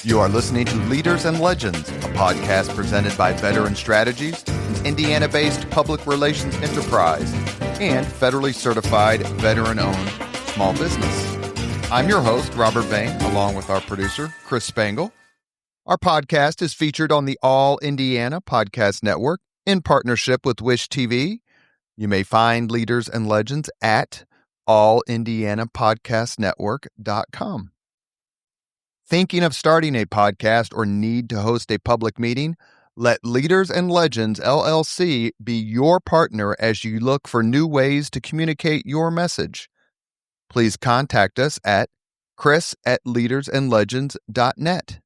You are listening to Leaders and Legends, a podcast presented by Veteran Strategies, an Indiana-based public relations enterprise, and federally certified veteran-owned small business. I'm your host, Robert Bain, along with our producer, Chris Spangle. Our podcast is featured on the All Indiana Podcast Network in partnership with Wish TV. You may find Leaders and Legends at allindianapodcastnetwork.com. Thinking of starting a podcast or need to host a public meeting? Let Leaders and Legends LLC be your partner as you look for new ways to communicate your message. Please contact us at chris@leadersandlegends.net.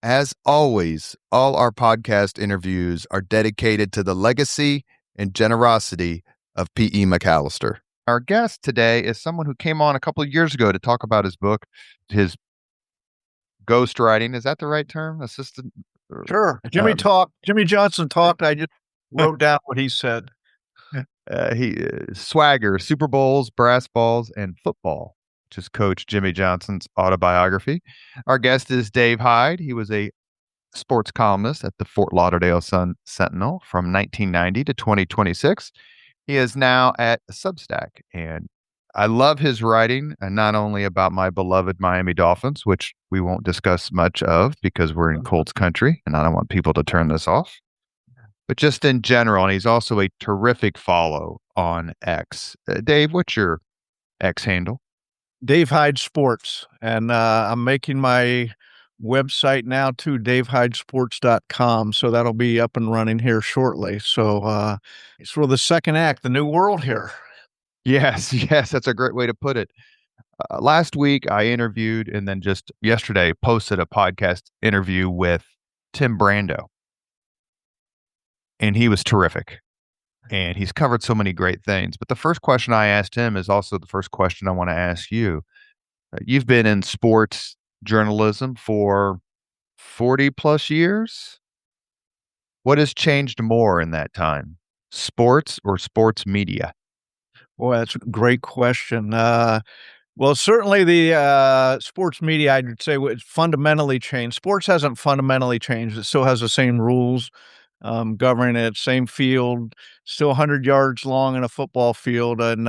As always, all our podcast interviews are dedicated to the legacy and generosity of P.E. McAllister. Our guest today is someone who came on a couple of years ago to talk about his book, his ghostwriting. Is that the right term? Assistant? Sure. Jimmy Johnson talked. I just wrote down what he said. Swagger, Super Bowls, Brass Balls, and Football, which is Coach Jimmy Johnson's autobiography. Our guest is Dave Hyde. He was a sports columnist at the Fort Lauderdale Sun Sentinel from 1990 to 2026. He is now at Substack, and I love his writing, and not only about my beloved Miami Dolphins, which we won't discuss much of because we're in Colts country, and I don't want people to turn this off, but just in general. And he's also a terrific follow on X. Dave, what's your X handle? Dave Hyde Sports, and I'm making my website now too, davehydesports.com, so that'll be up and running here shortly. So it's for the second act, the new world here. Yes, that's a great way to put it. Last week, I interviewed, and then just yesterday posted a podcast interview with Tim Brando. And he was terrific. And he's covered so many great things. But the first question I asked him is also the first question I want to ask you. You've been in sports journalism for 40 plus years. What has changed more in that time? Sports or sports media? Boy, that's a great question. Well, certainly the sports media, I'd say, would fundamentally change. Sports hasn't fundamentally changed. It still has the same rules governing it, same field, still 100 yards long in a football field and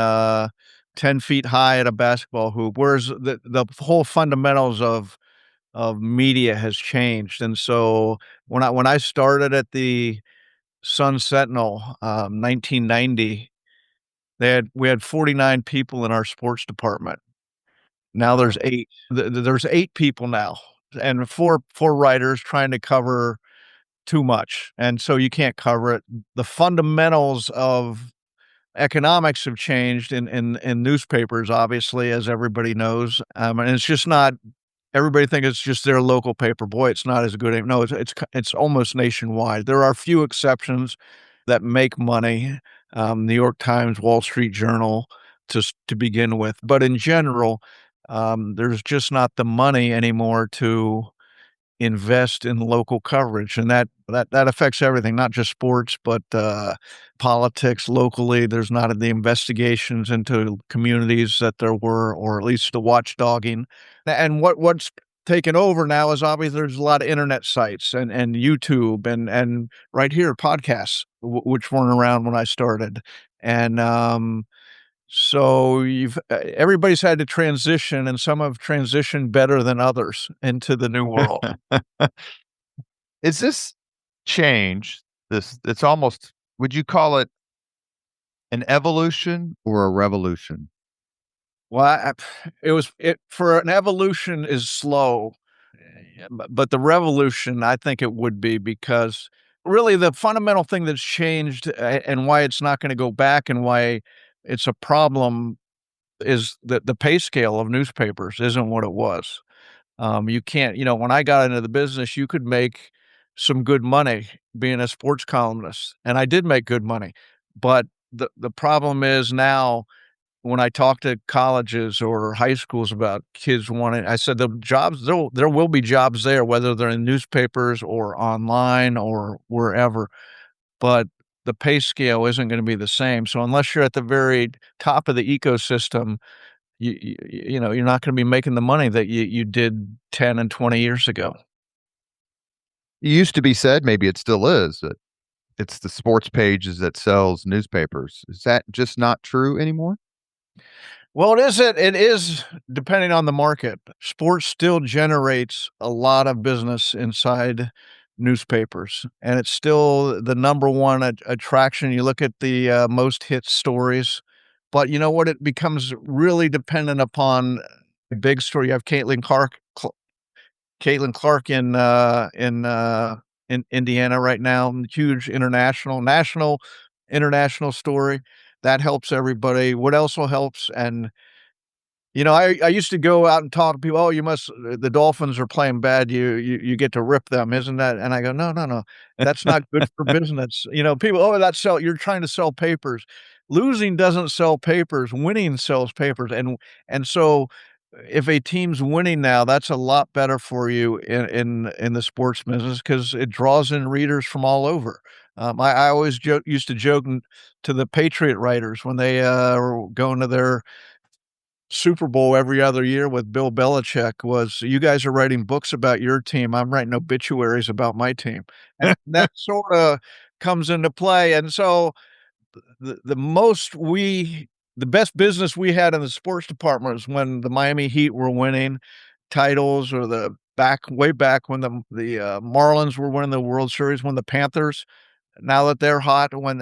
10 feet high at a basketball hoop, whereas the whole fundamentals of media has changed. And so when I started at the Sun Sentinel, 1990, we had 49 people in our sports department. Now there's 8. There's 8 people now, and four writers trying to cover too much, and so you can't cover it. The fundamentals of economics have changed in newspapers, obviously, as everybody knows, and it's just not. Everybody thinks it's just their local paper. Boy, it's not as good. No, it's almost nationwide. There are a few exceptions that make money. New York Times, Wall Street Journal, to begin with. But in general, there's just not the money anymore to invest in local coverage. And that affects everything, not just sports, but politics locally. There's not the investigations into communities that there were, or at least the watchdogging. And what's taken over now is obviously there's a lot of internet sites and YouTube and right here podcasts, which weren't around when I started. And so everybody's had to transition, and some have transitioned better than others into the new world. Is this change, it's almost, would you call it an evolution or a revolution? Well, for an evolution is slow, but the revolution, I think it would be, because really the fundamental thing that's changed and why it's not going to go back and why it's a problem is that the pay scale of newspapers isn't what it was. You can't, when I got into the business, you could make some good money being a sports columnist, and I did make good money. But the problem is now, when I talk to colleges or high schools about kids wanting, I said the jobs, there will be jobs there, whether they're in newspapers or online or wherever, but the pay scale isn't going to be the same. So unless you're at the very top of the ecosystem, you're not going to be making the money that you did 10 and 20 years ago. It used to be said, maybe it still is, that it's the sports pages that sells newspapers. Is that just not true anymore? Well, it is depending on the market. Sports still generates a lot of business inside newspapers, and it's still the number one attraction. You look at the most hit stories, but you know what? It becomes really dependent upon a big story. You have Caitlin Clark in Indiana right now, huge national, international story that helps everybody. What also helps, and I used to go out and talk to people. Oh, the Dolphins are playing bad. You get to rip them, isn't that? And I go, no, no, no, that's not good for business. People, oh, you're trying to sell papers. Losing doesn't sell papers. Winning sells papers. And so if a team's winning now, that's a lot better for you in the sports business because it draws in readers from all over. I always used to joke to the Patriot writers when they were going to their Super Bowl every other year with Bill Belichick was, "You guys are writing books about your team, I'm writing obituaries about my team." And that sorta comes into play, and so the best business we had in the sports department was when the Miami Heat were winning titles or way back when the Marlins were winning the World Series, when the Panthers now that they're hot when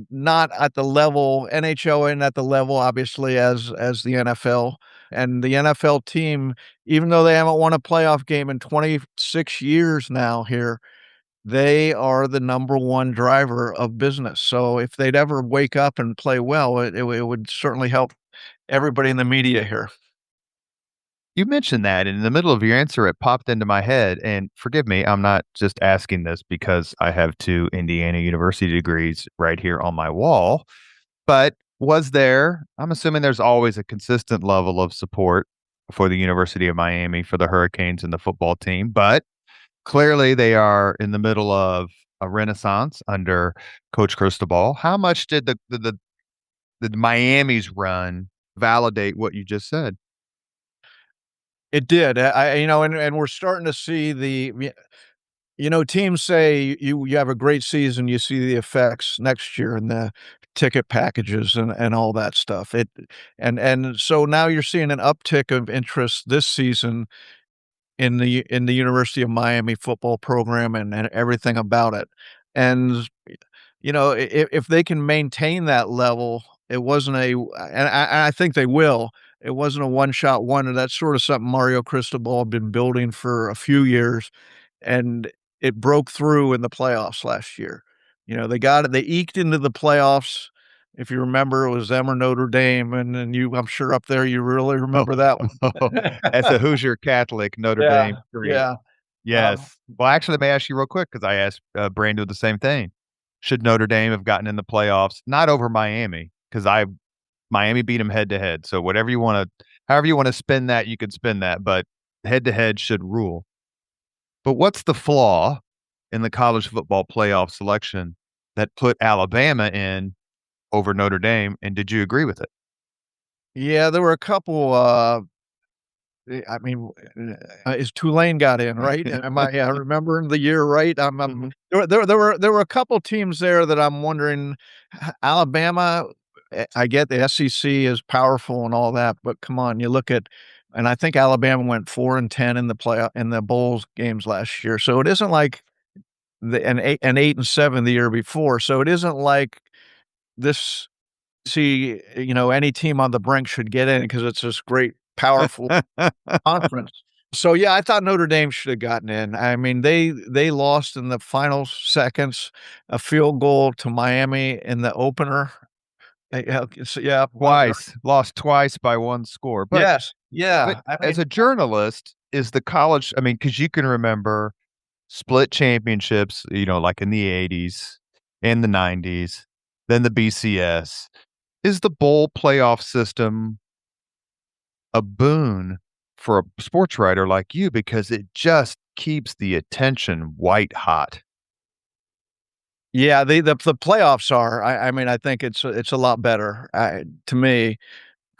not at the level NHL and at the level obviously as the NFL. And the NFL team, even though they haven't won a playoff game in 26 years now here, they are the number one driver of business. So if they'd ever wake up and play well, it would certainly help everybody in the media here. You mentioned that, and in the middle of your answer, it popped into my head. And forgive me, I'm not just asking this because I have two Indiana University degrees right here on my wall. But I'm assuming there's always a consistent level of support for the University of Miami, for the Hurricanes and the football team. But clearly, they are in the middle of a renaissance under Coach Cristobal. How much did the Miami's run validate what you just said? It did. And we're starting to see teams say you have a great season, you see the effects next year in the ticket packages and all that stuff. And so now you're seeing an uptick of interest this season in the University of Miami football program and everything about it. And if they can maintain that level, it wasn't and I think they will. It wasn't a one-shot wonder. That's sort of something Mario Cristobal had been building for a few years, and it broke through in the playoffs last year. They eked into the playoffs. If you remember, it was them or Notre Dame, and I'm sure up there you really Oh, remember that one. as a Hoosier Catholic, Notre Yeah, Dame street. yeah. Um, Yes. Well, actually, let me ask you real quick because I asked Brando the same thing. Should Notre Dame have gotten in the playoffs? Not over Miami, because Miami beat them head to head. So however you want to spin that, you could spin that. But head to head should rule. But what's the flaw in the college football playoff selection that put Alabama in over Notre Dame? And did you agree with it? yeah, there were a couple, I mean, is Tulane got in, right? Am I, remembering the year right? Mhm. There were a couple teams there that I'm wondering. Alabama, I get the SEC is powerful and all that, but come on, you look at, and I think Alabama went 4-10 in the bowls games last year. So it isn't like and 8-7 the year before. So it isn't like this. See, any team on the brink should get in because it's this great, powerful conference. So, yeah, I thought Notre Dame should have gotten in. I mean, they lost in the final seconds, a field goal to Miami in the opener. Yeah, Twice, lost twice by one score. yes, But yeah. I as mean, a journalist, is the college, I mean, because you can remember split championships, like in the 80s, in the 90s, then the BCS. Is the bowl playoff system a boon for a sports writer like you because it just keeps the attention white hot? yeah, the playoffs are. I mean, I think it's a lot better to me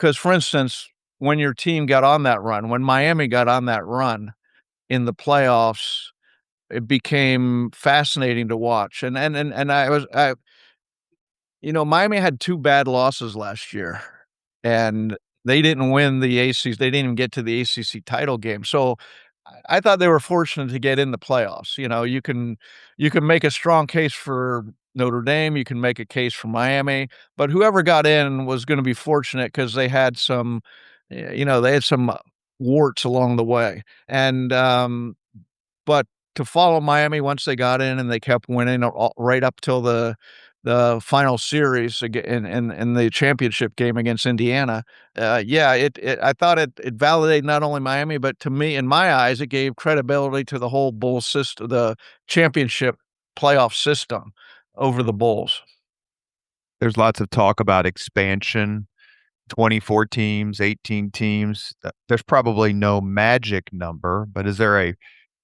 because, for instance, when your team got on that run, when Miami got on that run in the playoffs, it became fascinating to watch. And Miami had 2 bad losses last year, and they didn't win the ACC. They didn't even get to the ACC title game. So I thought they were fortunate to get in the playoffs. You can make a strong case for Notre Dame, you can make a case for Miami, but whoever got in was gonna be fortunate because they had some warts along the way. But to follow Miami once they got in and they kept winning right up till the final series in the championship game against Indiana. Yeah, I thought it validated not only Miami, but to me, in my eyes, it gave credibility to the whole Bulls system, the championship playoff system over the Bulls. There's lots of talk about expansion, 24 teams, 18 teams. There's probably no magic number, but is there a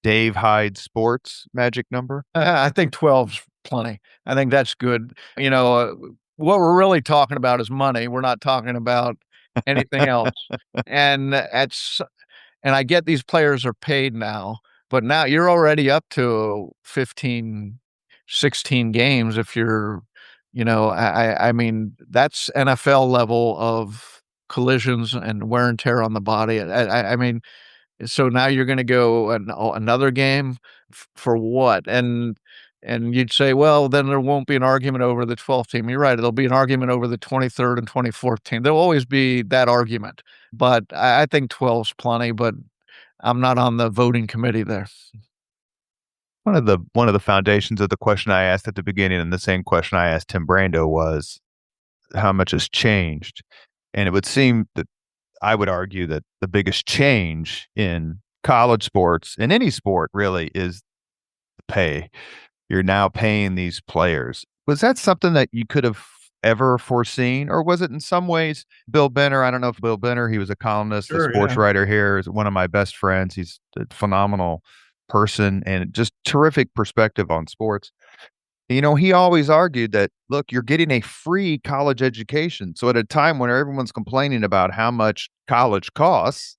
Dave Hyde Sports magic number? I think 12's plenty. I think that's good. What we're really talking about is money. We're not talking about anything else. And that's and I get these players are paid now, but now you're already up to 15, 16 games if I mean, that's NFL level of collisions and wear and tear on the body. I mean, so now you're gonna go another game for what? And you'd say, well, then there won't be an argument over the 12th team. You're right. There'll be an argument over the 23rd and 24th team. There'll always be that argument, but I think 12's plenty. But I'm not on the voting committee there. One of the foundations of the question I asked at the beginning, and the same question I asked Tim Brando, was how much has changed. And it would seem that I would argue that the biggest change in college sports, in any sport really, is the pay. You're now paying these players. Was that something that you could have ever foreseen? Or was it in some ways Bill Benner? I don't know if Bill Benner, he was a columnist, a Sure, sports yeah. writer here, is one of my best friends. He's a phenomenal person and just terrific perspective on sports. He always argued that, look, you're getting a free college education. So at a time when everyone's complaining about how much college costs,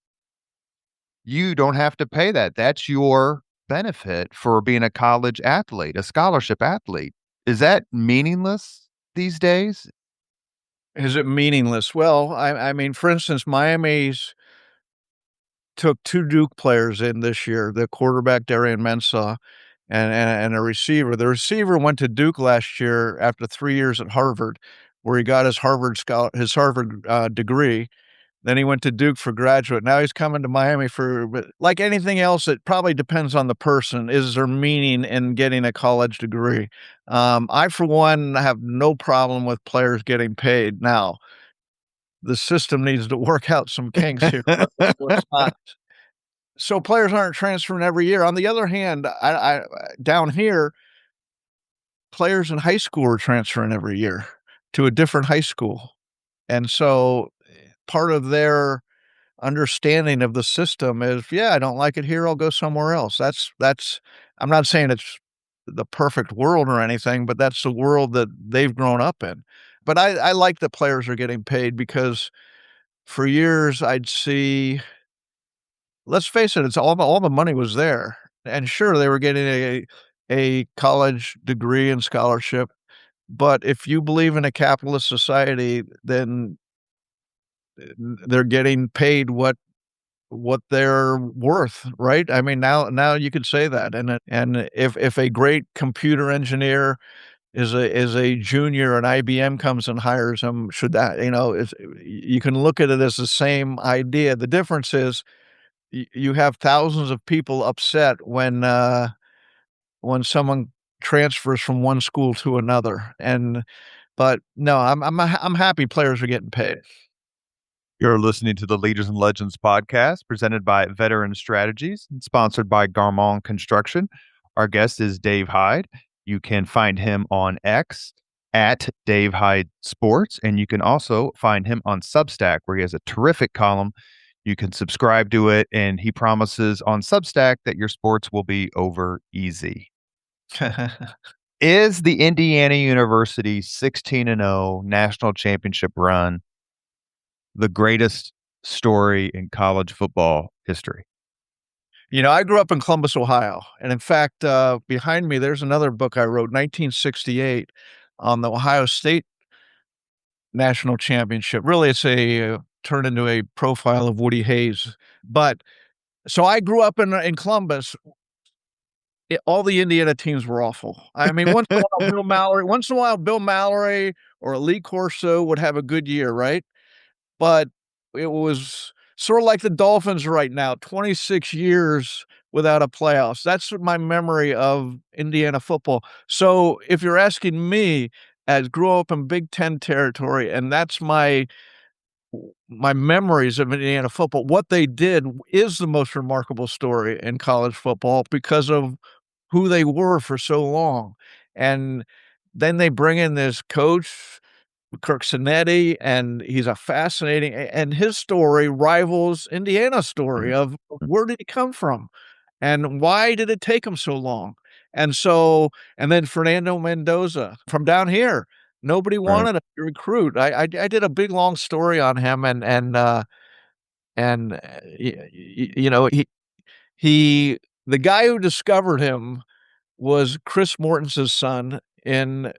you don't have to pay that. That's your benefit for being a college athlete, a scholarship athlete. Is that meaningless these days? Is it meaningless? Well, I mean, for instance, Miami's took 2 Duke players in this year, the quarterback Darian Mensah and a receiver. The receiver went to Duke last year after 3 years at Harvard, where he got his Harvard degree. Then he went to Duke for graduate. Now he's coming to Miami but like anything else, it probably depends on the person. Is there meaning in getting a college degree? I, for one, have no problem with players getting paid. Now, the system needs to work out some kinks here. So it's not so players aren't transferring every year. On the other hand, I down here, players in high school are transferring every year to a different high school. And so part of their understanding of the system is, yeah, I don't like it here, I'll go somewhere else. That's I'm not saying it's the perfect world or anything, but that's the world that they've grown up in. But I like that players are getting paid because for years I'd see let's face it, it's all the money was there. And sure, they were getting a college degree and scholarship, but if you believe in a capitalist society, then they're getting paid what they're worth, right? I mean, now you could say that. And if a great computer engineer is a junior and IBM comes and hires him, should that, is you can look at it as the same idea. The difference is you have thousands of people upset when someone transfers from one school to another. But no, I'm happy players are getting paid. You're listening to the Leaders and Legends podcast presented by Veteran Strategies and sponsored by Garmong Construction. Our guest is Dave Hyde. You can find him on X at Dave Hyde Sports, and you can also find him on Substack, where he has a terrific column. You can subscribe to it, and he promises on Substack that your sports will be over easy. Is the Indiana University 16-0 national championship run the greatest story in college football history? I grew up in Columbus, Ohio. And in fact, behind me, there's another book I wrote, 1968, on the Ohio State National Championship. Really, it's turned into a profile of Woody Hayes. But so I grew up in Columbus. All the Indiana teams were awful. I mean, once in a while, Bill Mallory or Lee Corso would have a good year, right? But it was sort of like the Dolphins right now, 26 years without a playoffs. That's my memory of Indiana football. So if you're asking me, as grew up in Big Ten territory, and that's my memories of Indiana football, what they did is the most remarkable story in college football because of who they were for so long. And then they bring in this coach, Kirk Cinetti, and he's a fascinating and his story rivals Indiana's story of where did he come from and why did it take him so long? And then Fernando Mendoza from down here, nobody Right. wanted to recruit. I did a big long story on him he the guy who discovered him was Chris Morton's son in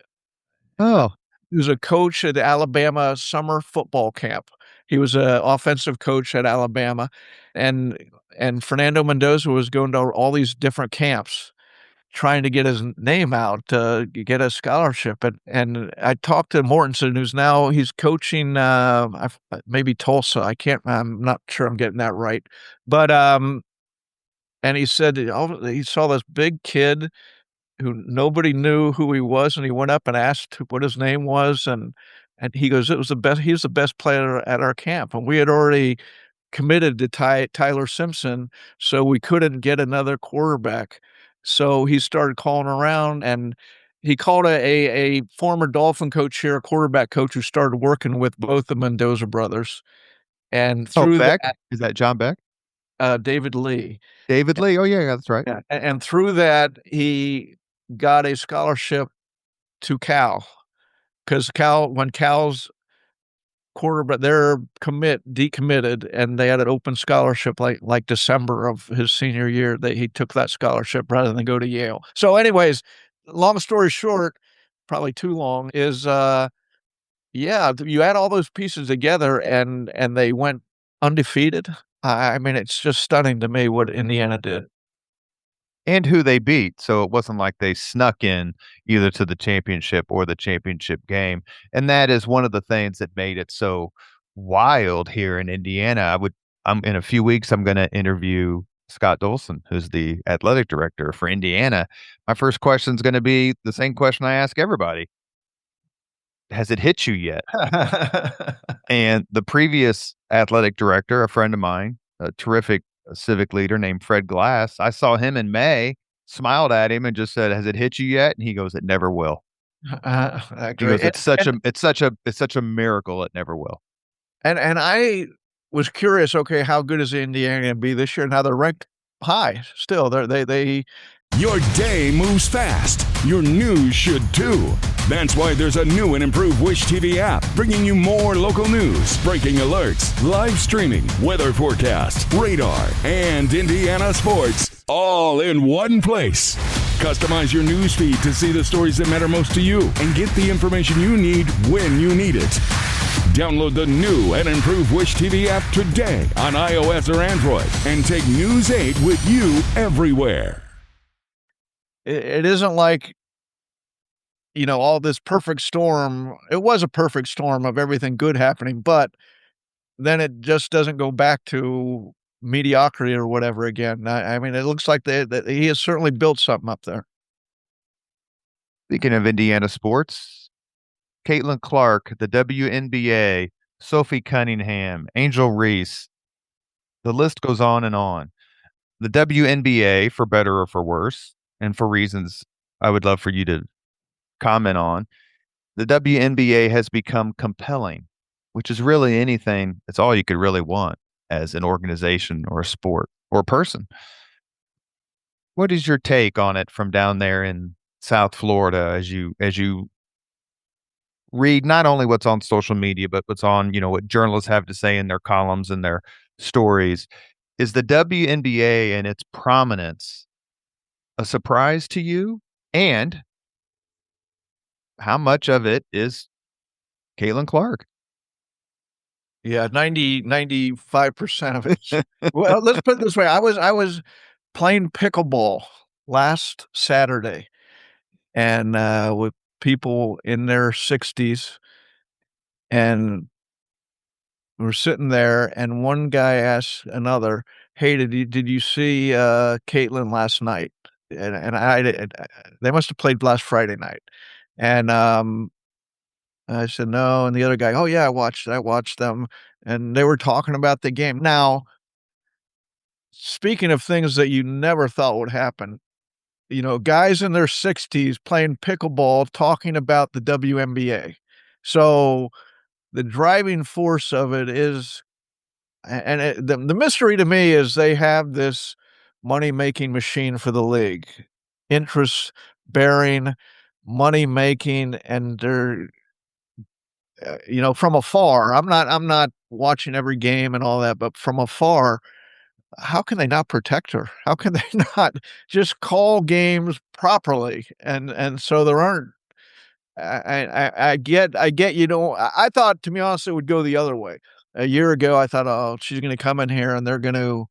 Oh, he was a coach at Alabama summer football camp. He was a offensive coach at Alabama, and Fernando Mendoza was going to all these different camps trying to get his name out to get a scholarship. And I talked to Mortensen, who's now he's coaching maybe Tulsa. I'm not sure I'm getting that right, but and he said he saw this big kid who nobody knew who he was, and he went up and asked what his name was, and he goes, "It was the best. He was the best player at our camp, and we had already committed to Tyler Simpson, so we couldn't get another quarterback." So he started calling around, and he called a former Dolphin coach here, a quarterback coach who started working with both the Mendoza brothers, and oh, through Beck? that, Is that John Beck? David Lee. David Lee? Oh, yeah, that's right. Yeah, and through that, he got a scholarship to Cal. 'Cause when Cal's quarterback their decommitted, and they had an open scholarship like December of his senior year, that he took that scholarship rather than go to Yale. So anyways, long story short, probably too long, is, yeah, you add all those pieces together and they went undefeated. I mean, it's just stunning to me what Indiana did. And who they beat, so it wasn't like they snuck in either to the championship or the championship game, and that is one of the things that made it so wild here in Indiana. In a few weeks, I'm gonna interview Scott Dolson, who's the athletic director for Indiana. My first question is gonna be the same question I ask everybody: "Has it hit you yet?" And the previous athletic director, a friend of mine, a terrific civic leader named Fred Glass, I saw him in May, smiled at him, and just said, "Has it hit you yet?" And he goes, "It never will." He Great, goes, "It's such a miracle, it never will." and I was curious, okay, how good is Indiana gonna be this year? Now they're ranked high still. They Your day moves fast. Your news should too. That's why there's a new and improved Wish TV app bringing you more local news, breaking alerts, live streaming, weather forecast, radar, and Indiana sports all in one place. Customize your news feed to see the stories that matter most to you and get the information you need when you need it. Download the new and improved Wish TV app today on iOS or Android and take News 8 with you everywhere. it isn't like, all this perfect storm. It was a perfect storm of everything good happening, but then it just doesn't go back to mediocrity or whatever again. I mean, it looks like that he has certainly built something up there. Speaking of Indiana sports, Caitlin Clark, the WNBA, Sophie Cunningham, Angel Reese, the list goes on and on. The WNBA, for better or for worse, and for reasons I would love for you to comment on, the WNBA has become compelling, which is really anything. It's all you could really want as an organization or a sport or a person. What is your take on it from down there in South Florida as you read not only what's on social media, but what's on, what journalists have to say in their columns and their stories. Is the WNBA and its prominence a surprise to you? And how much of it is Caitlin Clark? Yeah, 95% of it. Well, let's put it this way. I was playing pickleball last Saturday and with people in their 60s, and we're sitting there, and one guy asked another, "Hey, did you see Caitlin last night?" And I did. They must have played last Friday night, and I said no, and the other guy, "Oh yeah, I watched them," and they were talking about the game. Now, speaking of things that you never thought would happen, guys in their 60s playing pickleball talking about the WNBA. So the driving force of it is, and the mystery to me is they have this money-making machine for the league, interest-bearing, money-making, and they're, from afar. I'm not watching every game and all that, but from afar, how can they not protect her? How can they not just call games properly? And so there aren't. I get. I thought, to be honest, it would go the other way. A year ago, I thought, oh, she's going to come in here and they're going to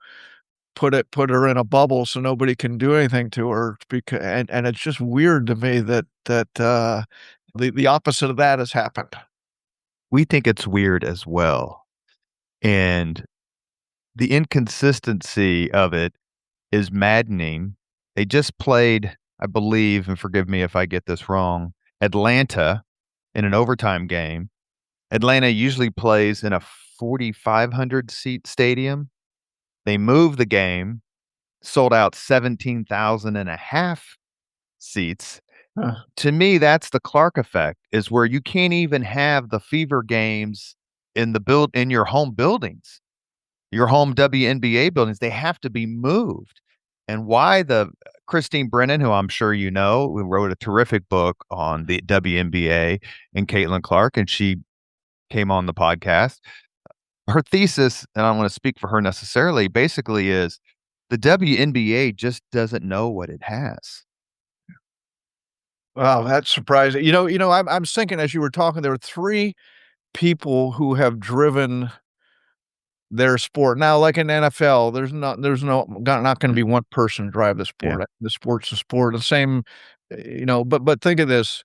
put her in a bubble so nobody can do anything to her. Because and it's just weird to me that the opposite of that has happened. We think it's weird as well. And the inconsistency of it is maddening. They just played, I believe, and forgive me if I get this wrong, Atlanta in an overtime game. Atlanta usually plays in a 4,500 seat stadium. They moved the game, sold out 17,000 and a half seats. Huh. To me, that's the Clark effect, is where you can't even have the fever games in your home buildings, your home WNBA buildings. They have to be moved. And why the Christine Brennan, who I'm sure you know, who wrote a terrific book on the WNBA and Caitlin Clark, and she came on the podcast. Her thesis, and I don't want to speak for her necessarily, basically is the WNBA just doesn't know what it has. Wow, that's surprising. I'm thinking as you were talking, there were three people who have driven their sport. Now, like in NFL, not gonna be one person drive the Yeah. sport. The sport's a sport. The same, but think of this.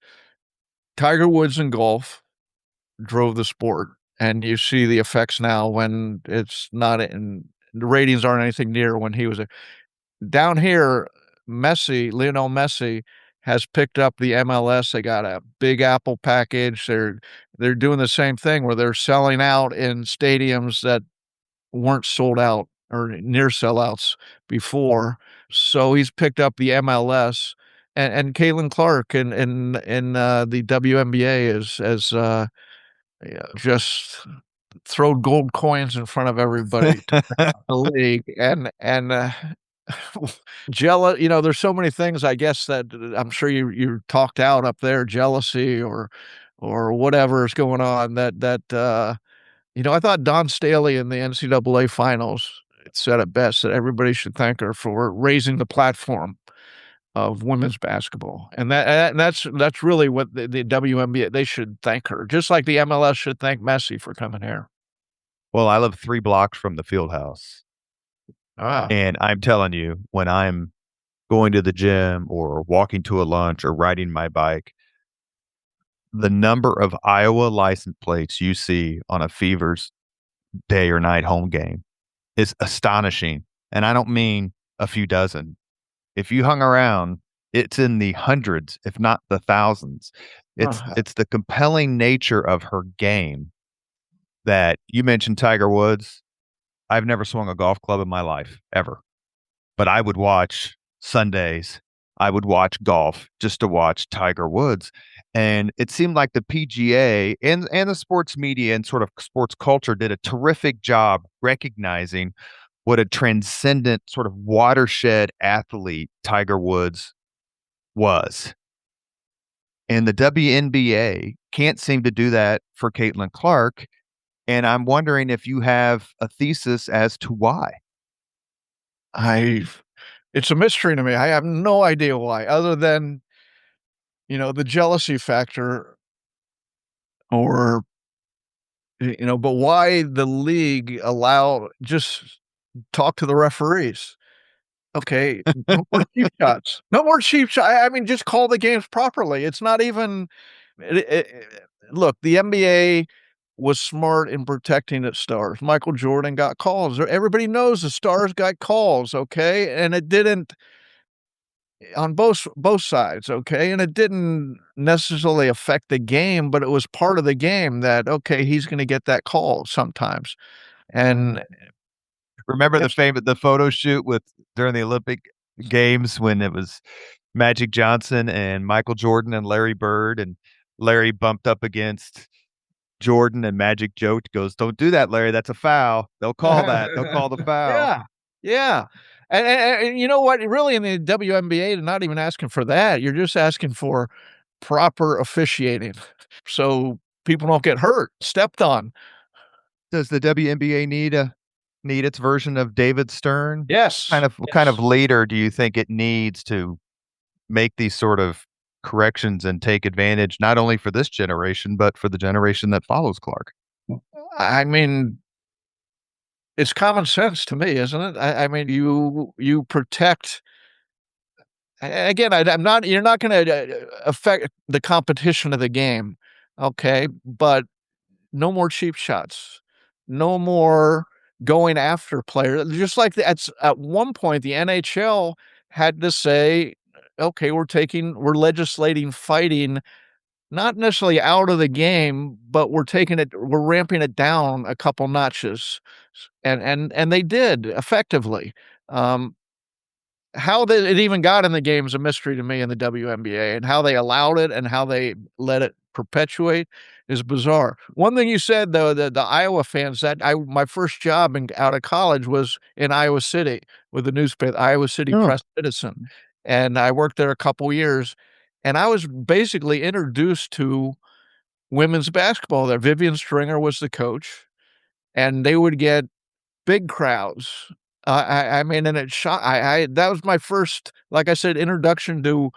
Tiger Woods in golf drove the sport, and you see the effects now when it's not in the ratings aren't anything near when he was down here. Lionel Messi has picked up the MLS. They got a big Apple package. They're doing the same thing where they're selling out in stadiums that weren't sold out or near sellouts before. So he's picked up the MLS, and Caitlin Clark in the WNBA is just throw gold coins in front of everybody to the league, and jealous. There's so many things, I guess, that I'm sure you talked out up there, jealousy or whatever is going on. I thought Don Staley in the NCAA finals said it best, that everybody should thank her for raising the platform of women's basketball, and that's really what the WNBA, they should thank her, just like the MLS should thank Messi for coming here. Well, I live 3 blocks from the field house. Ah, And I'm telling you, when I'm going to the gym or walking to a lunch or riding my bike, the number of Iowa license plates you see on a Fever's day or night home game is astonishing. And I don't mean a few dozen. If you hung around, it's in the hundreds, if not the thousands. It's the compelling nature of her game that you mentioned. Tiger Woods. I've never swung a golf club in my life, ever. But I would watch Sundays. I would watch golf just to watch Tiger Woods. And it seemed like the PGA and the sports media and sort of sports culture did a terrific job recognizing what a transcendent sort of watershed athlete Tiger Woods was. And the WNBA can't seem to do that for Caitlin Clark. And I'm wondering if you have a thesis as to why. It's a mystery to me. I have no idea why, other than, the jealousy factor, or, but why the league just talk to the referees. Okay, no more cheap shots. No more cheap shots. I mean, just call the games properly. It's not even look, the NBA was smart in protecting its stars. Michael Jordan got calls. Everybody knows the stars got calls, okay? And it didn't on both sides, okay? And it didn't necessarily affect the game, but it was part of the game that, okay, he's gonna get that call sometimes. And Remember the photo shoot with during the Olympic Games when it was Magic Johnson and Michael Jordan and Larry Bird, and Larry bumped up against Jordan, and Magic joked, goes, "Don't do that, Larry. That's a foul. They'll call that. They'll call the foul." Yeah, yeah. And you know what? Really, in the WNBA, they're not even asking for that. You're just asking for proper officiating, so people don't get hurt, stepped on. Does the WNBA need its version of David Stern? Yes, What kind of yes. leader do you think it needs to make these sort of corrections and take advantage not only for this generation but for the generation that follows Clark? I mean, it's common sense to me, isn't it? I mean, you protect. Again, I'm not. You're not going to affect the competition of the game, okay? But no more cheap shots. No more going after players. Just like at one point, the NHL had to say, okay, we're legislating fighting, not necessarily out of the game, but we're ramping it down a couple notches. And they did effectively. Um, how it even got in the game is a mystery to me in the WNBA, and how they allowed it and how they let it perpetuate is bizarre. One thing you said, though, the Iowa fans, my first job out of college was in Iowa City with the newspaper, Iowa City Oh. Press Citizen. And I worked there a couple years, and I was basically introduced to women's basketball there. Vivian Stringer was the coach, and they would get big crowds. I mean, and it shot. I that was my first, like I said, introduction to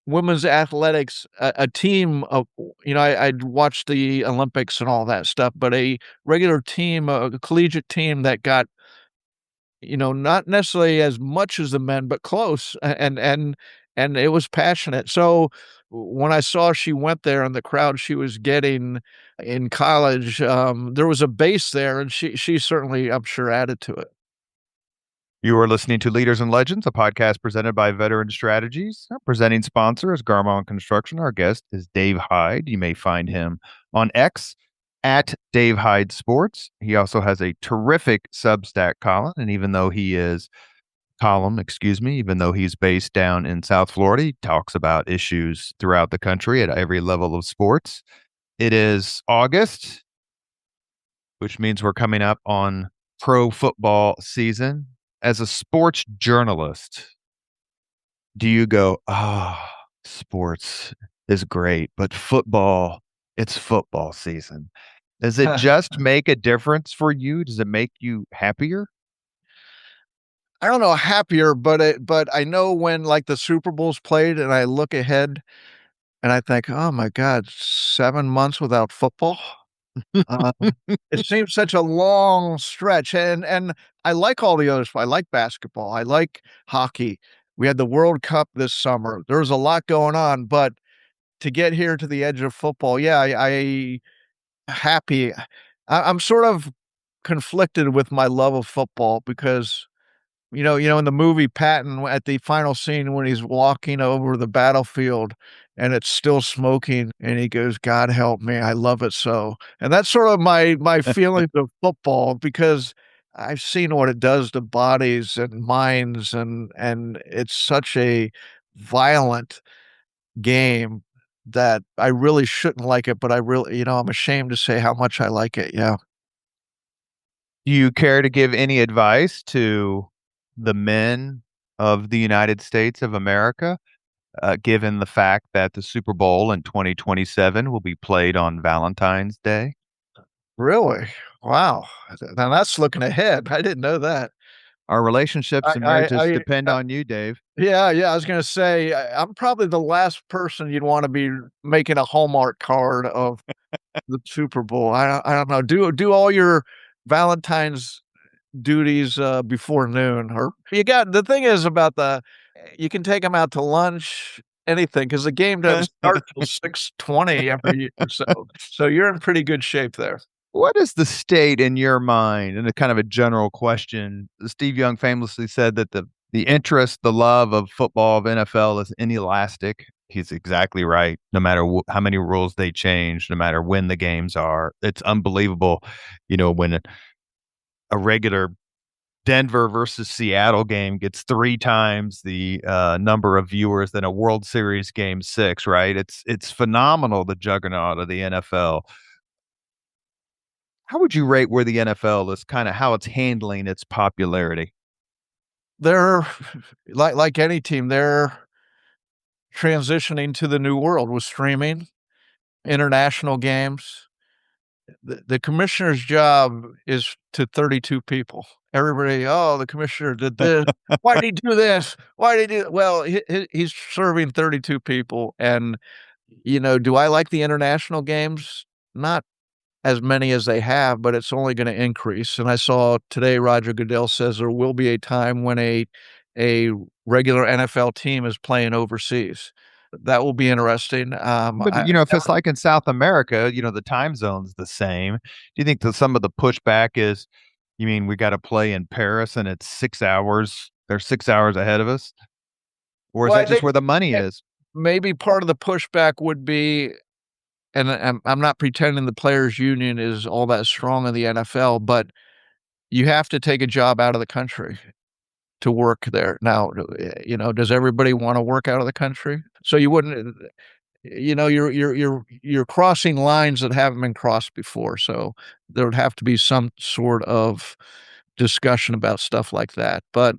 women's athletics. A team of, I'd watched the Olympics and all that stuff, but a regular team, a collegiate team that got, not necessarily as much as the men, but close, and it was passionate. So when I saw she went there and the crowd she was getting in college, there was a base there, and she certainly, I'm sure, added to it. You are listening to Leaders and Legends, a podcast presented by Veteran Strategies. Our presenting sponsor is Garmon Construction. Our guest is Dave Hyde. You may find him on X at Dave Hyde Sports. He also has a terrific Substack column, and even though he's based down in South Florida, he talks about issues throughout the country at every level of sports. It is August, which means we're coming up on pro football season. As a sports journalist, do you go, sports is great, but football, it's football season? Does it just make a difference for you? Does it make you happier? I don't know, happier, but I know when, like, the Super Bowl's played and I look ahead and I think, "Oh my god, 7 months without football?" Uh, it seems such a long stretch, and I like all the other I like basketball, I like hockey. We had the World Cup this summer. There was a lot going on, but to get here to the edge of football, yeah, I happy. I'm sort of conflicted with my love of football because in the movie Patton, at the final scene when he's walking over the battlefield and it's still smoking and he goes, "God help me, I love it so." And that's sort of my feelings of football, because I've seen what it does to bodies and minds, and it's such a violent game that I really shouldn't like it, but I really, I'm ashamed to say how much I like it. Yeah. Do you care to give any advice to the men of the United States of America given the fact that the Super Bowl in 2027 will be played on Valentine's Day? Really? Wow. Now that's looking ahead. I didn't know that. Our relationships and marriages depend I on you, Dave. yeah, yeah, I was gonna say, I'm probably the last person you'd wanna be making a Hallmark card of the Super Bowl. I don't know. Do all your Valentine's duties, before noon, or you got the thing is about you can take them out to lunch, anything, because the game doesn't start till 6:20 every year, so you're in pretty good shape there. What is the state in your mind? And a kind of a general question. Steve Young famously said that the interest, the love of football, of NFL is inelastic. He's exactly right. No matter how many rules they change, no matter when the games are, it's unbelievable. When a regular Denver versus Seattle game gets 3 times the number of viewers than a World Series game 6, right? It's phenomenal, the juggernaut of the NFL. How would you rate where the NFL is, kind of how it's handling its popularity? They're like any team, they're transitioning to the new world with streaming, international games. The commissioner's job is to 32 people. Everybody, "Oh, the commissioner did this. Why did he do this? Why did he do" well, he's serving 32 people, and, do I like the international games? Not as many as they have, but it's only gonna increase, and I saw today Roger Goodell says there will be a time when a regular NFL team is playing overseas. That will be interesting. But, if it's like in South America, the time zone's the same. Do you think that some of the pushback is, you mean we gotta play in Paris and it's 6 hours, they're 6 hours ahead of us? Or is well, I that just think where the money eh, is? maybe part of the pushback would be, and I'm not pretending the players' union is all that strong in the NFL, but you have to take a job out of the country to work there. Now, does everybody wanna work out of the country? So you wouldn't you're crossing lines that haven't been crossed before, so there would have to be some sort of discussion about stuff like that, but,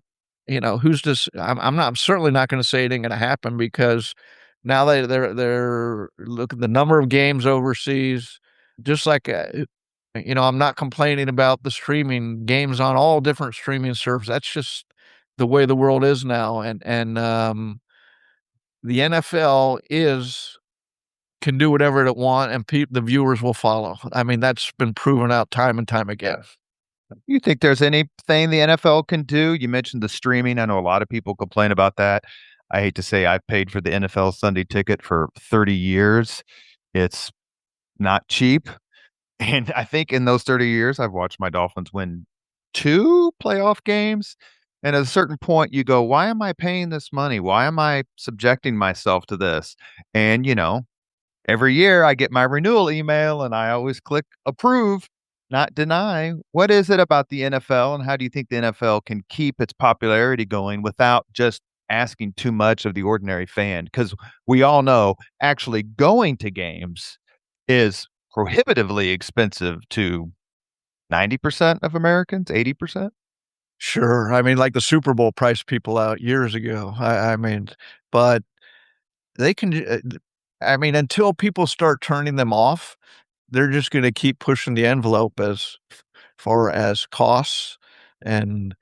who's this I'm certainly not gonna say it ain't gonna happen because now they're look at the number of games overseas, just like, I'm not complaining about the streaming games on all different streaming services. That's just the way the world is now, and the NFL can do whatever it want, and the viewers will follow. I mean, that's been proven out time and time again. You think there's anything the NFL can do? You mentioned the streaming. I know a lot of people complain about that. I hate to say I've paid for the NFL Sunday ticket for 30 years. It's not cheap. And I think in those 30 years, I've watched my Dolphins win 2 playoff games. And at a certain point, you go, why am I paying this money? Why am I subjecting myself to this? And, every year I get my renewal email and I always click approve, not deny. What is it about the NFL, and how do you think the NFL can keep its popularity going without just asking too much of the ordinary fan? Because we all know actually going to games is prohibitively expensive to 90% of Americans, 80%. Sure, I mean, like the Super Bowl priced people out years ago. I mean, but they can I mean, until people start turning them off, they're just gonna keep pushing the envelope as far as costs and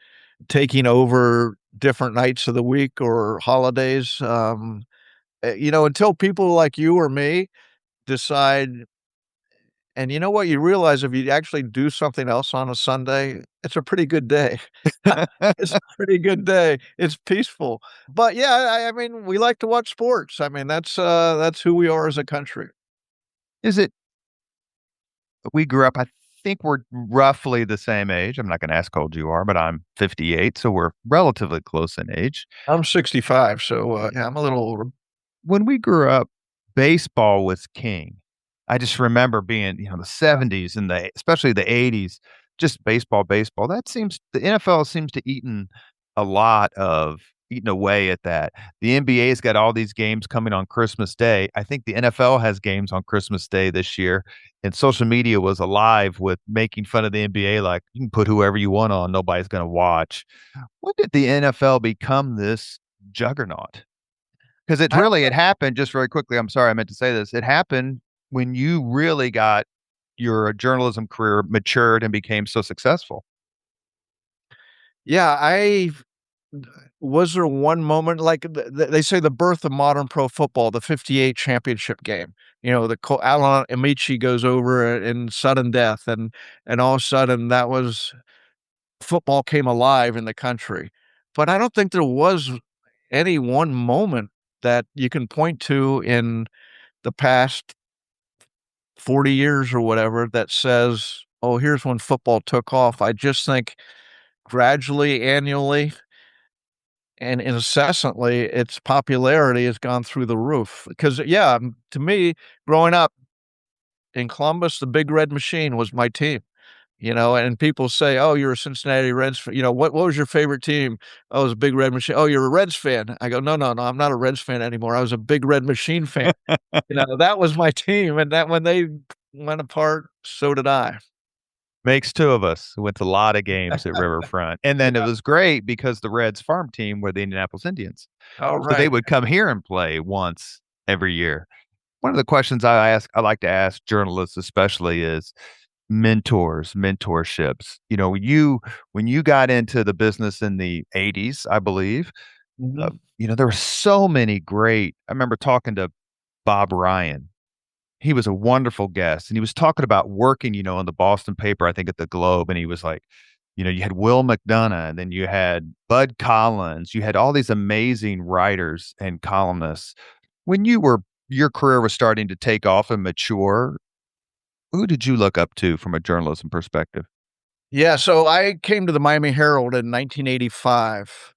taking over different nights of the week or holidays, until people like you or me decide. And you know what? You realize if you actually do something else on a Sunday, it's a pretty good day. It's a pretty good day. It's peaceful. But yeah, I mean, we like to watch sports. I mean, that's who we are as a country. Is it we grew up, I think we're roughly the same age. I'm not going to ask how old you are, but I'm 58, so we're relatively close in age. I'm 65, so, yeah, I'm a little older. When we grew up, baseball was king. I just remember being, the 70s and especially the 80s, just baseball, baseball. The NFL seems to eaten away at that. The NBA's got all these games coming on Christmas Day. I think the NFL has games on Christmas Day this year, and social media was alive with making fun of the NBA, like you can put whoever you want on, nobody's going to watch. When did the NFL become this juggernaut? Because it happened just very quickly. I'm sorry, I meant to say this. It happened when you really got your journalism career matured and became so successful. Yeah, I was there one moment like they say the birth of modern pro football, the '58 championship game. Alan Amici goes over in sudden death, and all of a sudden that was football came alive in the country. But I don't think there was any one moment that you can point to in the past 40 years or whatever that says, oh, here's when football took off. I just think gradually, annually, and incessantly, its popularity has gone through the roof. Because, yeah, to me, growing up in Columbus, the Big Red Machine was my team. And people say, "Oh, you're a Cincinnati Reds fan." What was your favorite team? Oh, it was a Big Red Machine. Oh, you're a Reds fan. I go, no, no, no, I'm not a Reds fan anymore. I was a Big Red Machine fan. That was my team, and that when they went apart, so did I. Makes two of us. Went to a lot of games at Riverfront. And then it Yeah. was great because the Reds farm team were the Indianapolis Indians. All So they right. would come here and play once every year. One of the questions I like to ask journalists especially is mentorships. When you got into the business in the 80s, I believe, Mhm. there were so many great. I remember talking to Bob Ryan. He was a wonderful guest, and he was talking about working, in the Boston paper, I think at the Globe, and he was like, you had Will McDonough, and then you had Bud Collins, you had all these amazing writers and columnists. When your career was starting to take off and mature, who did you look up to from a journalism perspective? Yeah, so I came to the Miami Herald in 1985,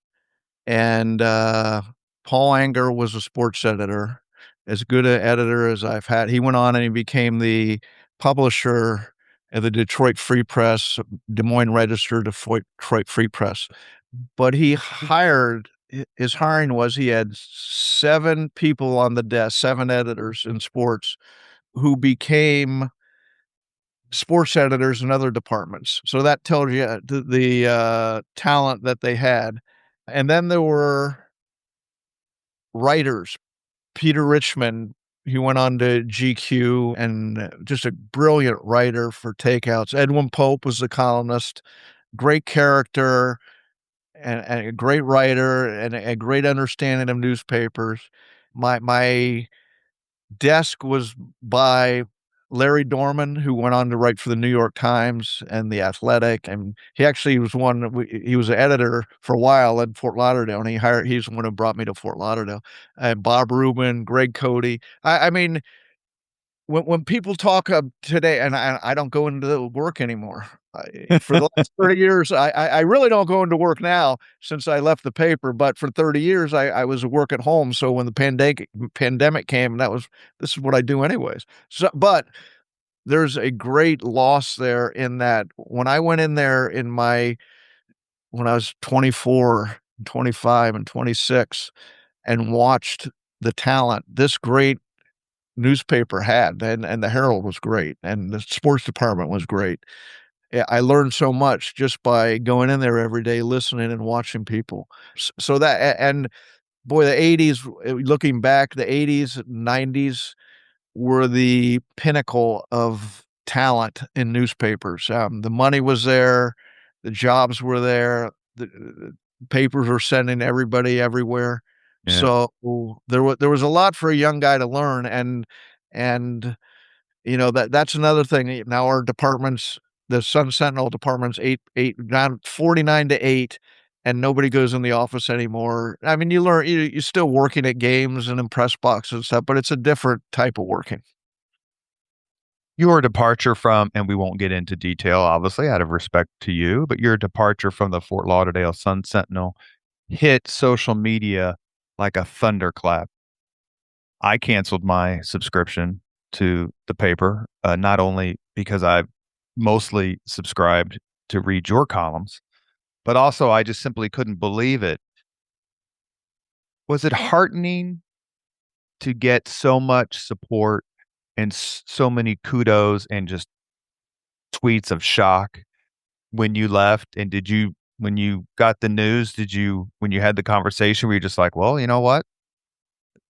and Paul Anger was a sports editor, as good an editor as I've had. He went on and he became the publisher of the Detroit Free Press, Des Moines Register, Detroit Free Press. But his hiring was he had 7 people on the desk, 7 editors in sports who became sports editors in other departments. So that tells you the talent that they had. And then there were writers. Peter Richmond, he went on to GQ and just a brilliant writer for takeouts. Edwin Pope was the columnist, great character and a great writer and a great understanding of newspapers. My desk was by Larry Dorman, who went on to write for the New York Times and The Athletic, and he actually was he was an editor for a while in Fort Lauderdale, and he's the one who brought me to Fort Lauderdale. And Bob Rubin, Greg Cody. I mean, when people talk today, and I don't go into work anymore. For the last 30 years, I really don't go into work now since I left the paper. But for 30 years, I was at work at home. So when the pandemic came, this is what I do anyways. So, but there's a great loss there in that when I went in there when I was 24, 25, and 26, and watched the talent this great newspaper had, and the Herald was great, and the sports department was great. I learned so much just by going in there every day, listening and watching people. So and boy, the '80s. Looking back, the '80s, '90s were the pinnacle of talent in newspapers. The money was there, the jobs were there, the papers were sending everybody everywhere. Yeah. So there was a lot for a young guy to learn, and that's another thing. Now our departments, the Sun Sentinel department's 49 to 8, and nobody goes in the office anymore. I mean, you learn you're still working at games and in press boxes and stuff, but it's a different type of working. Your departure from, and we won't get into detail, obviously, out of respect to you, but your departure from the Fort Lauderdale Sun Sentinel hit social media like a thunderclap. I canceled my subscription to the paper, not only because I've mostly subscribed to read your columns, but also I just simply couldn't believe it. Was it heartening to get so much support and so many kudos and just tweets of shock when you left? And when you got the news, when you had the conversation, were you just like, well, you know what?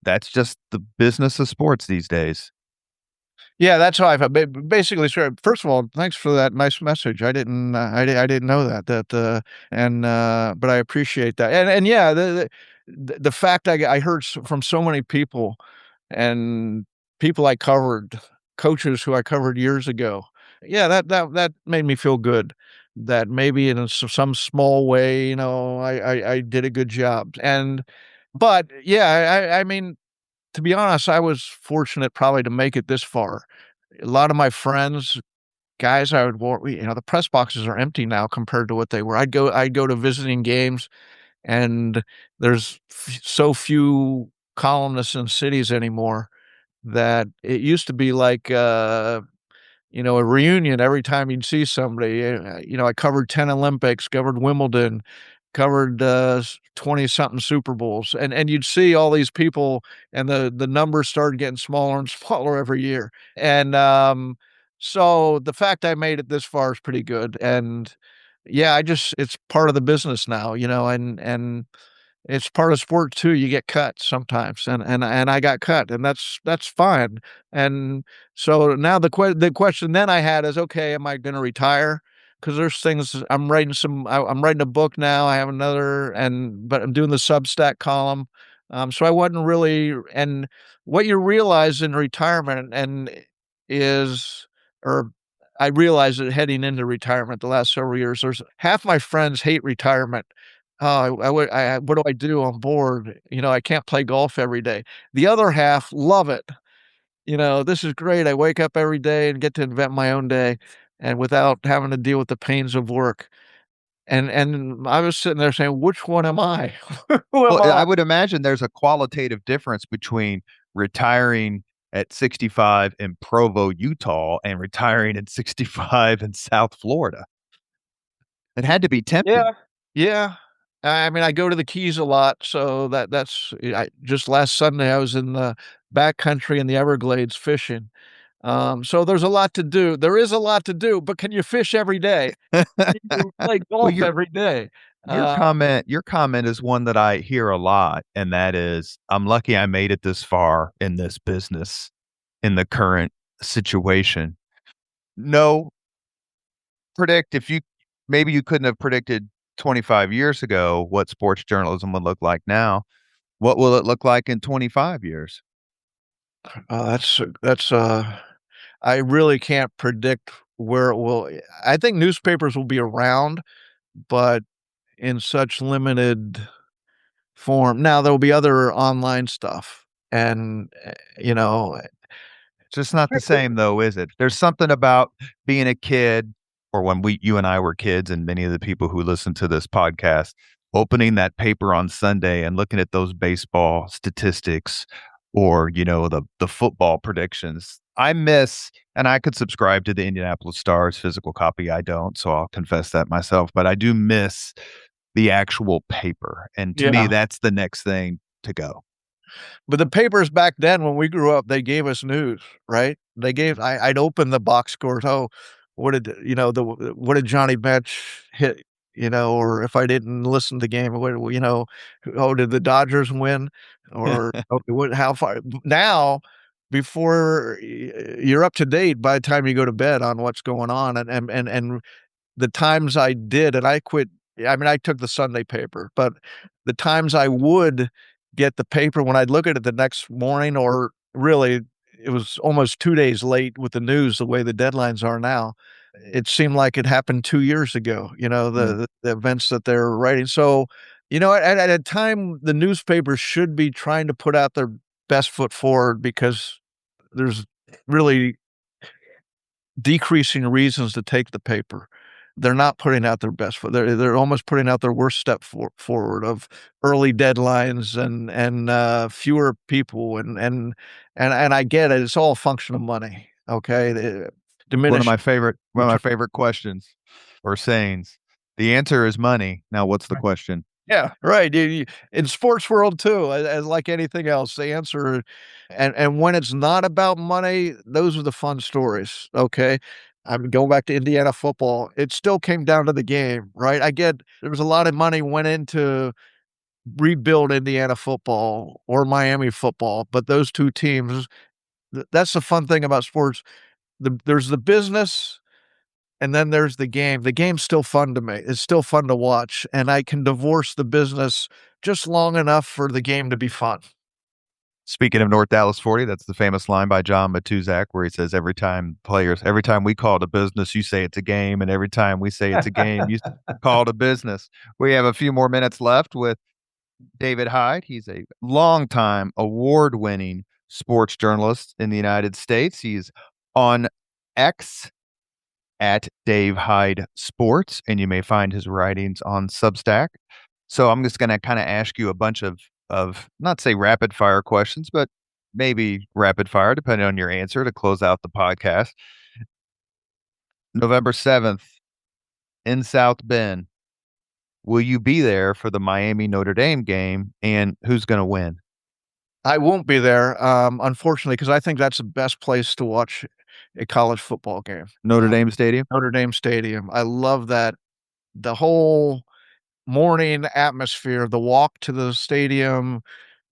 that's just the business of sports these days. Yeah, that's how I felt. Basically, sure. First of all, thanks for that nice message. I didn't know but I appreciate that. And yeah, the fact I heard from so many people and people I covered, coaches who I covered years ago. Yeah, that made me feel good. That maybe in some small way, I did a good job. But yeah, I mean, to be honest, I was fortunate probably to make it this far. A lot of my friends, guys I would the press boxes are empty now compared to what they were. I'd go to visiting games, and there's so few columnists in cities anymore that it used to be like, a reunion every time you'd see somebody. I covered 10 Olympics, covered Wimbledon, covered 20 something Super Bowls, and you'd see all these people, and the numbers started getting smaller and smaller every year. So the fact I made it this far is pretty good. And yeah, it's part of the business now, and it's part of sport too. You get cut sometimes, and I got cut, and that's fine. And so now the question then I had is, okay, am I going to retire? Because there's things I'm writing a book now. I have another, but I'm doing the Substack column. So I wasn't really, and what you realize in retirement is, or I realized it heading into retirement the last several years. There's half my friends hate retirement. Oh, what do I do? I'm bored. I can't play golf every day. The other half love it. This is great. I wake up every day and get to invent my own day, and without having to deal with the pains of work. And I was sitting there saying, which one am I? Who am Well, I I? would imagine there's a qualitative difference between retiring at 65 in Provo, Utah, and retiring at 65 in South Florida. It had to be tempting. Yeah. Yeah. I mean, I go to the Keys a lot, so just last Sunday I was in the backcountry in the Everglades fishing. So there's a lot to do. There is a lot to do, but can you fish every day? Can you play Well, golf every day? your comment is one that I hear a lot, and that is, I'm lucky I made it this far in this business in the current situation. No, predict if you maybe you couldn't have predicted 25 years ago what sports journalism would look like now. What will it look like in 25 years? That's I really can't predict where it will. I think newspapers will be around, but in such limited form. Now there will be other online stuff, and you know, Just not the same though, is it? There's something about being a kid, or when you and I were kids, and many of the people who listen to this podcast, opening that paper on Sunday and looking at those baseball statistics, or the football predictions. I miss, and I could subscribe to the Indianapolis Stars physical copy. I don't, so I'll confess that myself. But I do miss the actual paper, and to me, yeah. that's the next thing to go. But the papers back then, when we grew up, they gave us news, right? I'd open the box scores. Oh, what did Johnny Bench hit? Or if I didn't listen to the game, oh, did the Dodgers win? Or okay, how far now? Before you're up to date by the time you go to bed on what's going on, and the times I did, and I quit. I mean, I took the Sunday paper, but the times I would get the paper when I'd look at it the next morning, or really, it was almost 2 days late with the news, the way the deadlines are now. It seemed like it happened 2 years ago, Mm. the events that they're writing. So, at a time, the newspapers should be trying to put out their best foot forward, because there's really decreasing reasons to take the paper. They're not putting out their best foot. They're almost putting out their worst step forward of early deadlines and fewer people and I get it. It's all a function of money. Okay, One of diminish my favorite one of my return. favorite questions or sayings. The answer is money. Now, what's the question? Yeah, right. In sports world too, as like anything else, the answer, and when it's not about money, those are the fun stories. Okay, I'm going back to Indiana football. It still came down to the game, right? I get there was a lot of money went into rebuild Indiana football or Miami football, but those two teams, that's the fun thing about sports. There's the business and then there's the game. The game's still fun to me. It's still fun to watch, and I can divorce the business just long enough for the game to be fun. Speaking of North Dallas 40, that's the famous line by John Matuzak where he says, every time we call it a business, you say it's a game. And every time we say it's a game, you call it a business. We have a few more minutes left with David Hyde. He's a longtime award-winning sports journalist in the United States. He's on X at Dave Hyde Sports, and you may find his writings on Substack. So I'm just going to kind of ask you a bunch of not say rapid fire questions, but maybe rapid fire, depending on your answer to close out the podcast. November 7th in South Bend. Will you be there for the Miami Notre Dame game, and who's going to win? I won't be there, unfortunately, because I think that's the best place to watch a college football game. Notre Dame Stadium? Notre Dame Stadium. I love that. The whole morning atmosphere, the walk to the stadium,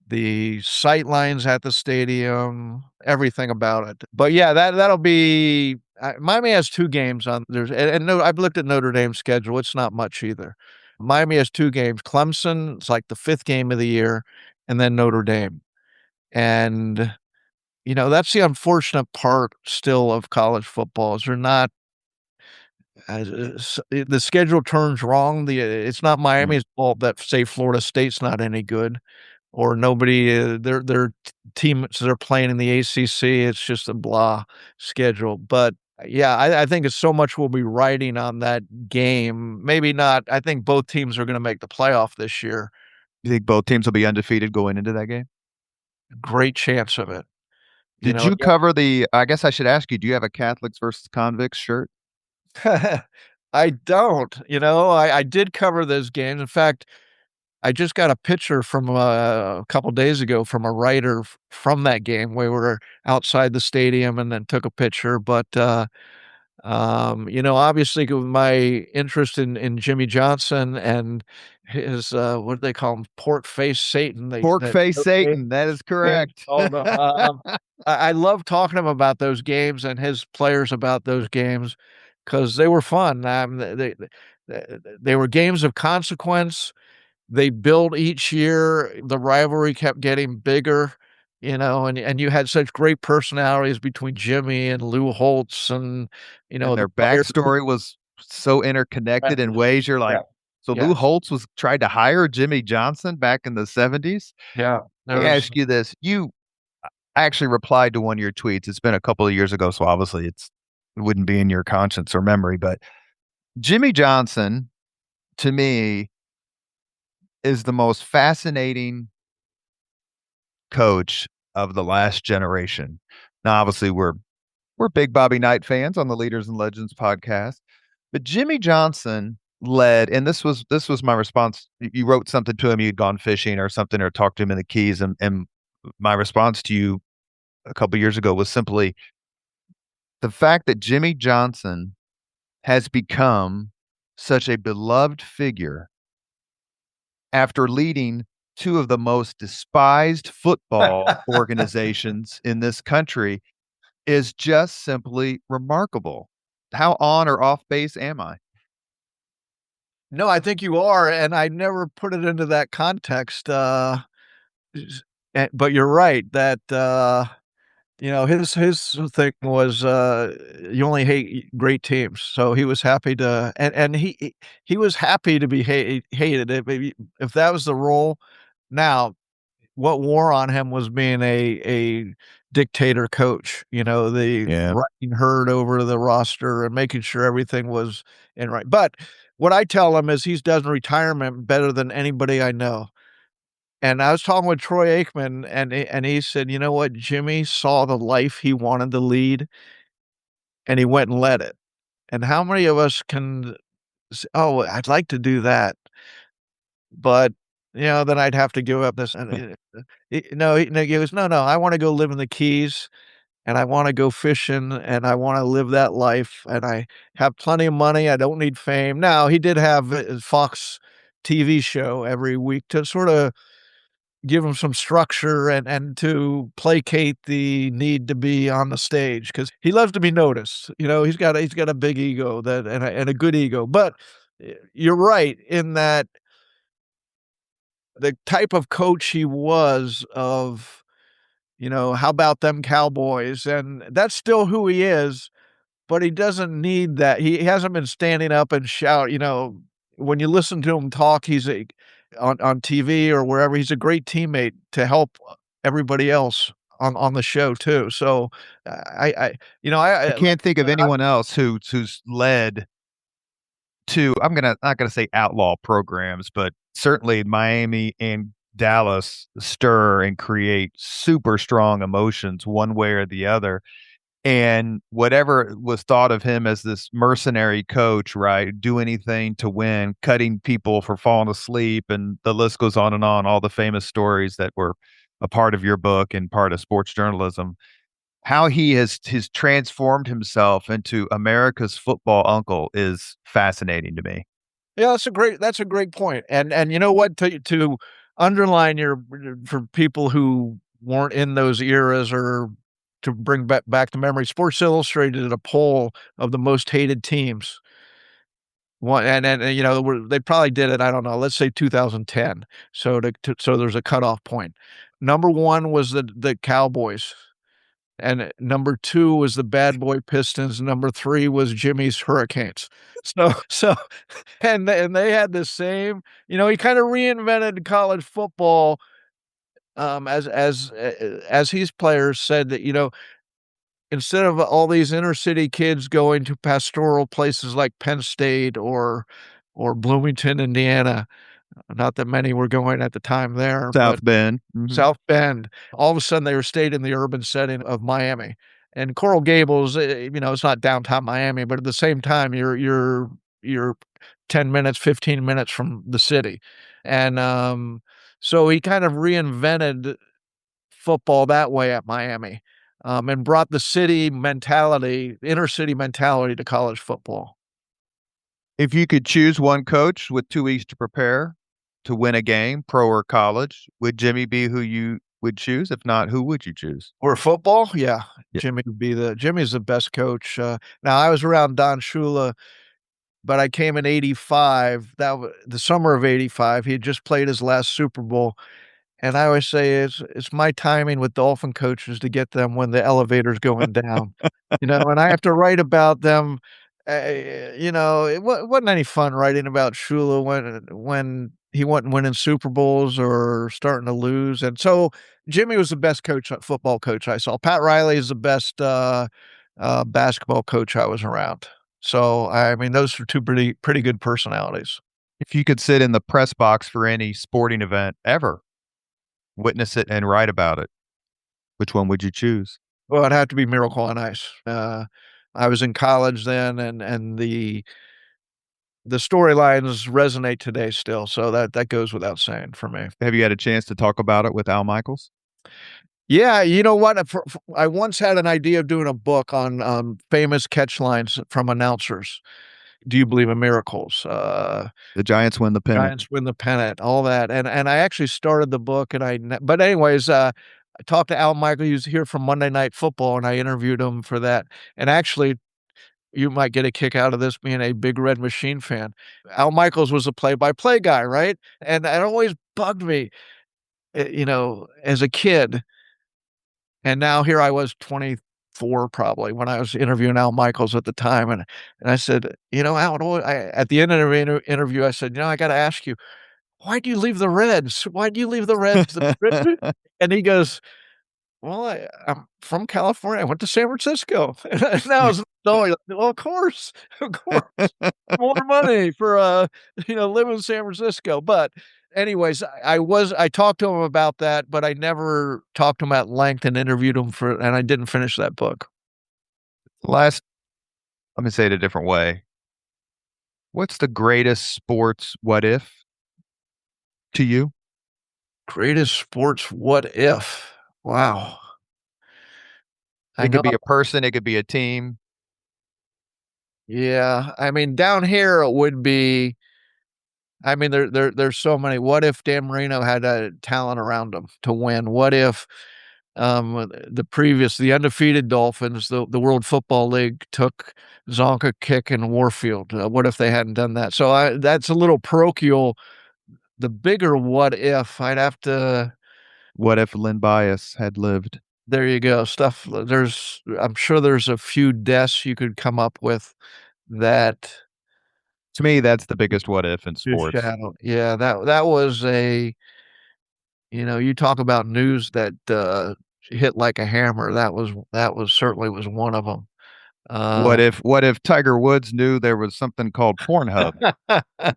the sight lines at the stadium, everything about it. But yeah, that'll be Miami has two games on there's and no, I've looked at Notre Dame's schedule. It's not much either. Miami has two games. Clemson, it's like the fifth game of the year, and then Notre Dame. And that's the unfortunate part still of college football is they're not the schedule turns wrong. It's not Miami's fault that say Florida State's not any good or nobody. Their teams they're playing in the ACC. It's just a blah schedule. But yeah, I think it's so much we'll be riding on that game. Maybe not. I think both teams are going to make the playoff this year. You think both teams will be undefeated going into that game? Great chance of it. Did you cover I guess I should ask you, do you have a Catholics versus convicts shirt? I don't. I did cover those games. In fact, I just got a picture from a couple days ago from a writer from that game. We were outside the stadium and then took a picture. But obviously with my interest in Jimmy Johnson and his what do they call him? Pork face Satan. Satan. That is correct. I love talking to him about those games and his players about those games because they were fun. They were games of consequence. They built each year. The rivalry kept getting bigger, and you had such great personalities between Jimmy and Lou Holtz and their backstory was so interconnected in ways you're like, Lou Holtz tried to hire Jimmy Johnson back in the 70s. Yeah. Let me ask you this. I actually replied to one of your tweets. It's been a couple of years ago, so obviously it wouldn't be in your conscience or memory, but Jimmy Johnson, to me, is the most fascinating coach of the last generation. Now, obviously, we're big Bobby Knight fans on the Leaders and Legends podcast, but Jimmy Johnson led, and this was my response. You wrote something to him, you'd gone fishing or something, or talked to him in the Keys, and my response to you a couple of years ago was simply the fact that Jimmy Johnson has become such a beloved figure after leading two of the most despised football organizations in this country is just simply remarkable. How on or off base am I? No, I think you are, and I never put it into that context. But you're right that his thing was you only hate great teams. So he was happy to, and he was happy to be hated. If that was the role, now what wore on him was being a dictator coach. Riding herd over the roster and making sure everything was in right. But what I tell him is he's done retirement better than anybody I know. And I was talking with Troy Aikman, and he said, "You know what? Jimmy saw the life he wanted to lead, and he went and led it." And how many of us can say, "Oh, I'd like to do that," but then I'd have to give up this. And he goes, "No, I want to go live in the Keys, and I want to go fishing, and I want to live that life, and I have plenty of money. I don't need fame." Now he did have Fox TV show every week to sort of give him some structure and to placate the need to be on the stage because he loves to be noticed. He's got a big ego and a good ego. But you're right in that the type of coach he was of, how about them Cowboys? And that's still who he is, but he doesn't need that. He hasn't been standing up and shout, when you listen to him talk, on TV or wherever, he's a great teammate to help everybody else on the show too. So I can't think of anyone else who's led to, not gonna say outlaw programs, but certainly Miami and Dallas stir and create super strong emotions one way or the other. And whatever was thought of him as this mercenary coach, right? Do anything to win, cutting people for falling asleep, and the list goes on and on. All the famous stories that were a part of your book and part of sports journalism. How he has transformed himself into America's football uncle is fascinating to me. Yeah, that's a great point. And you know what? To underline for people who weren't in those eras or to bring back the memory, Sports Illustrated did a poll of the most hated teams. One and they probably did it, I don't know, let's say 2010. So there's a cutoff point. Number one was the Cowboys. And number 2 was the Bad Boy Pistons, number 3 was Jimmy's Hurricanes. So and they had the same, he kinda reinvented college football, as his players said that, instead of all these inner city kids going to pastoral places like Penn State or Bloomington, Indiana, not that many were going at the time there, but South Bend. Mhm. South Bend. All of a sudden, they were stayed in the urban setting of Miami. And Coral Gables, it's not downtown Miami, but at the same time, you're 10 minutes, 15 minutes from the city. And, so he kind of reinvented football that way at Miami, and brought the inner city mentality to college football. If you could choose one coach with 2 weeks to prepare to win a game, pro or college, would Jimmy be who you would choose? If not, who would you choose? Or football? Yeah. Yeah. Jimmy's the best coach. Now I was around Don Shula, but I came in '85. That was the summer of '85. He had just played his last Super Bowl. And I always say it's my timing with Dolphin coaches to get them when the elevator's going down, and I have to write about them. It wasn't any fun writing about Shula when he wasn't winning Super Bowls or starting to lose. And so Jimmy was the best football coach I saw. Pat Riley is the best basketball coach I was around. So I mean, those are two pretty good personalities. If you could sit in the press box for any sporting event ever, witness it and write about it, which one would you choose? Well, it'd have to be Miracle on Ice. I was in college then, and the storylines resonate today still, so that goes without saying for me. Have you had a chance to talk about it with Al Michaels? Yeah, you know what? I once had an idea of doing a book on famous catch lines from announcers. Do you believe in miracles? The Giants win the pennant. Giants win the pennant, all that. And I actually started the book, but anyways, I talked to Al Michaels. He was here from Monday Night Football, and I interviewed him for that. And actually, you might get a kick out of this being a Big Red Machine fan. Al Michaels was a play-by-play guy, right? And it always bugged me, as a kid. And now here I was 24 probably when I was interviewing Al Michaels at the time. And I said, Al, at the end of the interview, I said, I got to ask you, why do you leave the Reds? Why do you leave the Reds? And he goes, well, I'm from California. I went to San Francisco. And I was like, well, of course, more money for, live in San Francisco. But anyways, I talked to him about that, but I never talked to him at length and interviewed him and I didn't finish that book. Let me say it a different way. What's the greatest sports what if to you? Greatest sports what if? Wow. It could be a person, it could be a team. Yeah. I mean, down here it would be, I mean, there's so many. What if Dan Marino had a talent around him to win? What if the undefeated Dolphins, the World Football League took Zonka, Kick, and Warfield? What if they hadn't done that? So that's a little parochial. The bigger what if, I'd have to. What if Lynn Bias had lived? There you go. I'm sure there's a few deaths you could come up with that To me, that's the biggest what if in do sports. shadow. Yeah, that was you talk about news that hit like a hammer. That was certainly was one of them. What if Tiger Woods knew there was something called Pornhub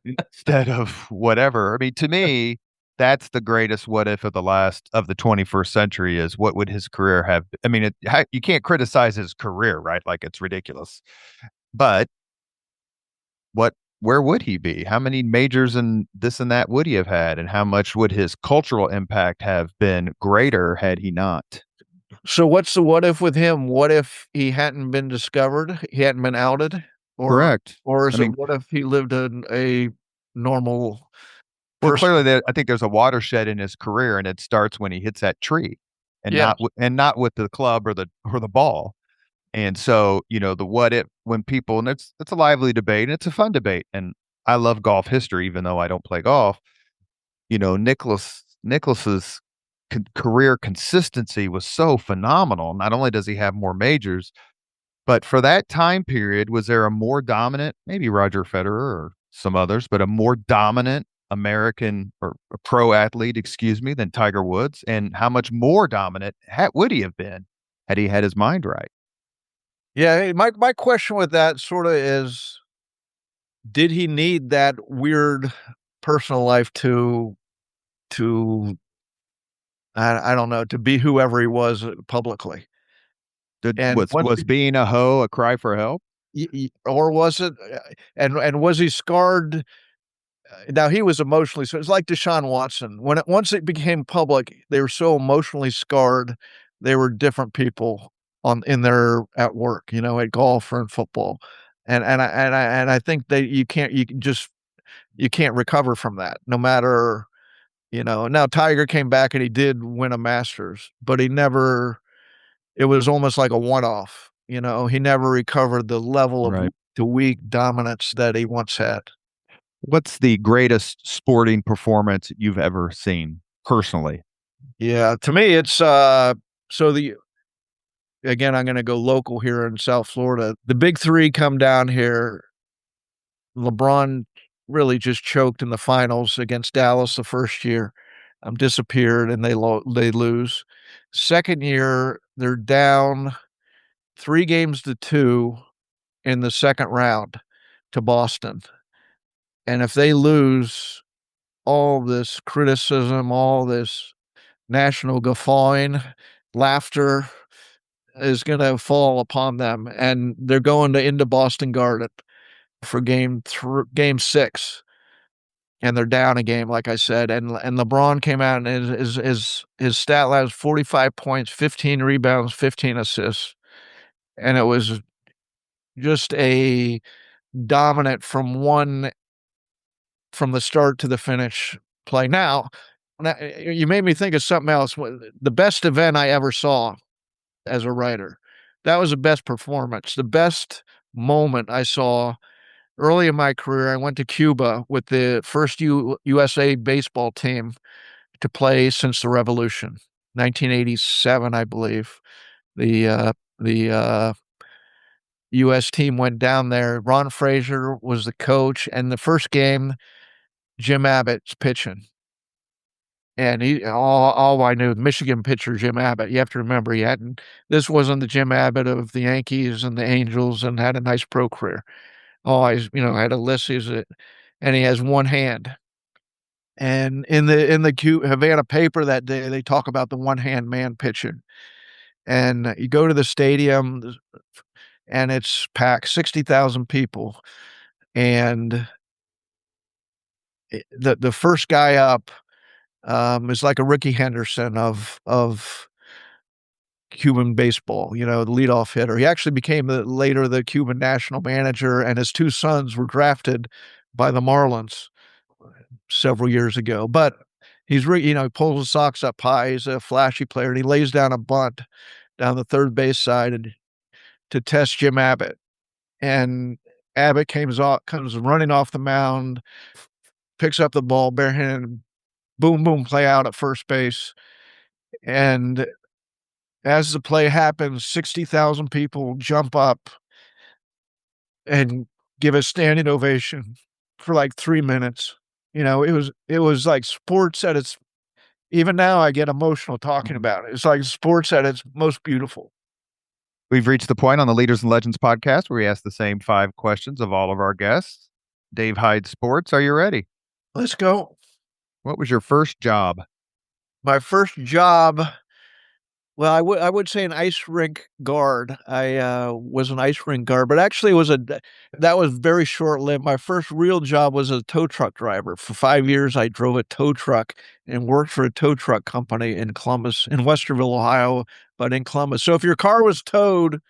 instead of whatever? I mean, to me, that's the greatest what if of the 21st century is what would his career have? I mean, you can't criticize his career, right? Like it's ridiculous. But where would he be? How many majors and this and that would he have had? And how much would his cultural impact have been greater had he not? So what's the what if with him? What if he hadn't been discovered? He hadn't been outed? Or Correct. or I is it mean, what if he lived a normal well, person? clearly, I think there's a watershed in his career, and it starts when he hits that tree, and Yeah. not with the club or the ball. And so, the what if when people, and it's a lively debate, and it's a fun debate, and I love golf history, even though I don't play golf. Nicholas's career consistency was so phenomenal. Not only does he have more majors, but for that time period, was there a more dominant, maybe Roger Federer or some others, but a more dominant American or a pro athlete, excuse me, than Tiger Woods? And how much more dominant would he have been had he had his mind right? Yeah, hey, my question with that sort of is, did he need that weird personal life to I don't know, to be whoever he was publicly? And once Was being a hoe a cry for help? or was it and was he scarred? Now he was emotionally so it's like Deshaun Watson. Once it became public, they were so emotionally scarred, they were different people at work, at golf or in football. And I think that you can't recover from that no matter, now Tiger came back and he did win a Masters, but it was almost like a one-off. He never recovered the level of Right. the weak dominance that he once had. What's the greatest sporting performance you've ever seen personally? Yeah, to me, it's so the again, I'm going to go local here in South Florida. The big three come down here. LeBron really just choked in the finals against Dallas the first year. Disappeared and they lose. Second year, they're down 3-2 in the second round to Boston. And if they lose, all this criticism, all this national guffawing, laughter is going to fall upon them. And they're going into Boston Garden for game 6. And they're down a game, like I said. And LeBron came out and his stat line was 45 points, 15 rebounds, 15 assists. And it was just a dominant from the start to the finish play. Now, you made me think of something else. The best event I ever saw as a writer, that was the best performance. The best moment I saw early in my career, I went to Cuba with the first USA baseball team to play since the revolution, 1987, I believe. The U.S. team went down there. Ron Frazier was the coach, and the first game, Jim Abbott's pitching. And all I knew, Michigan pitcher Jim Abbott. You have to remember, this wasn't the Jim Abbott of the Yankees and the Angels, and had a nice pro career. Always, had Ulysses, and he has one hand. And in the Havana paper that day, they talk about the one-hand man pitching. And you go to the stadium, and it's packed, 60,000 people, and the first guy up is like a Ricky Henderson of Cuban baseball, the leadoff hitter. He actually became later the Cuban national manager, and his two sons were drafted by the Marlins. several years ago. But he pulls his socks up high. He's a flashy player, and he lays down a bunt down the third base side and to test Jim Abbott. And Abbott comes running off the mound, picks up the ball barehanded, boom, boom, play out at first base. And as the play happens, 60,000 people jump up and give a standing ovation for like 3 minutes. It was like sports at its, even now I get emotional talking about it. It's like sports at its most beautiful. We've reached the point on the Leaders and Legends podcast where we ask the same 5 questions of all of our guests. Dave Hyde Sports, are you ready? Let's go. What was your first job? My first job, well, I would say an ice rink guard. I was an ice rink guard, but actually that was very short-lived. My first real job was a tow truck driver. For 5 years, I drove a tow truck and worked for a tow truck company in Columbus, in Westerville, Ohio, but in Columbus. So if your car was towed,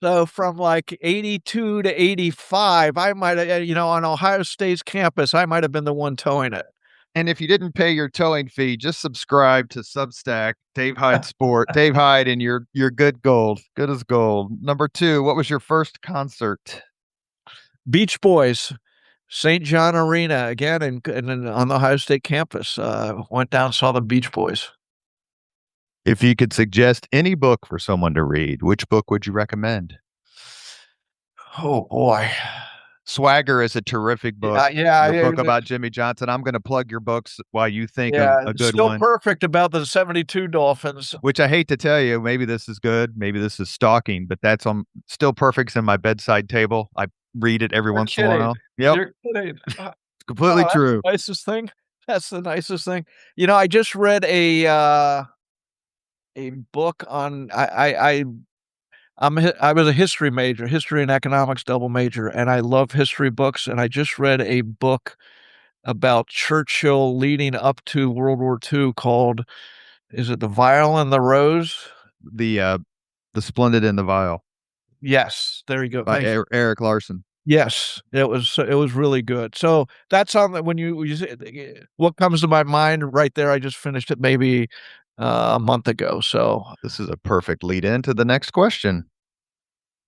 so from like 82 to 85, I might have, on Ohio State's campus, I might have been the one towing it. And if you didn't pay your towing fee, just subscribe to Substack, Dave Hyde Sport, Dave Hyde, and you're good gold, good as gold. Number 2, what was your first concert? Beach Boys, St. John Arena, again, and on the Ohio State campus. Went down, saw the Beach Boys. If you could suggest any book for someone to read, which book would you recommend? Oh boy. Swagger is a terrific book. Yeah, Your book about Jimmy Johnson. I'm going to plug your books while you think of a good still one. Perfect about the 72 Dolphins. Which I hate to tell you, maybe this is good, maybe this is stalking, but that's on Still Perfect's in my bedside table. I read it every once in a while. Yep. You're kidding. It's completely true. The nicest thing. That's the nicest thing. I just read a book on I was a history major, history and economics double major, and I love history books. And I just read a book about Churchill leading up to World War II called, is it The Vial and the Rose? The Splendid and the Vile. Yes, there you go. By Eric Larson. Yes, it was really good. So that's on the, when you say, what comes to my mind right there. I just finished it maybe a month ago. So this is a perfect lead in to the next question.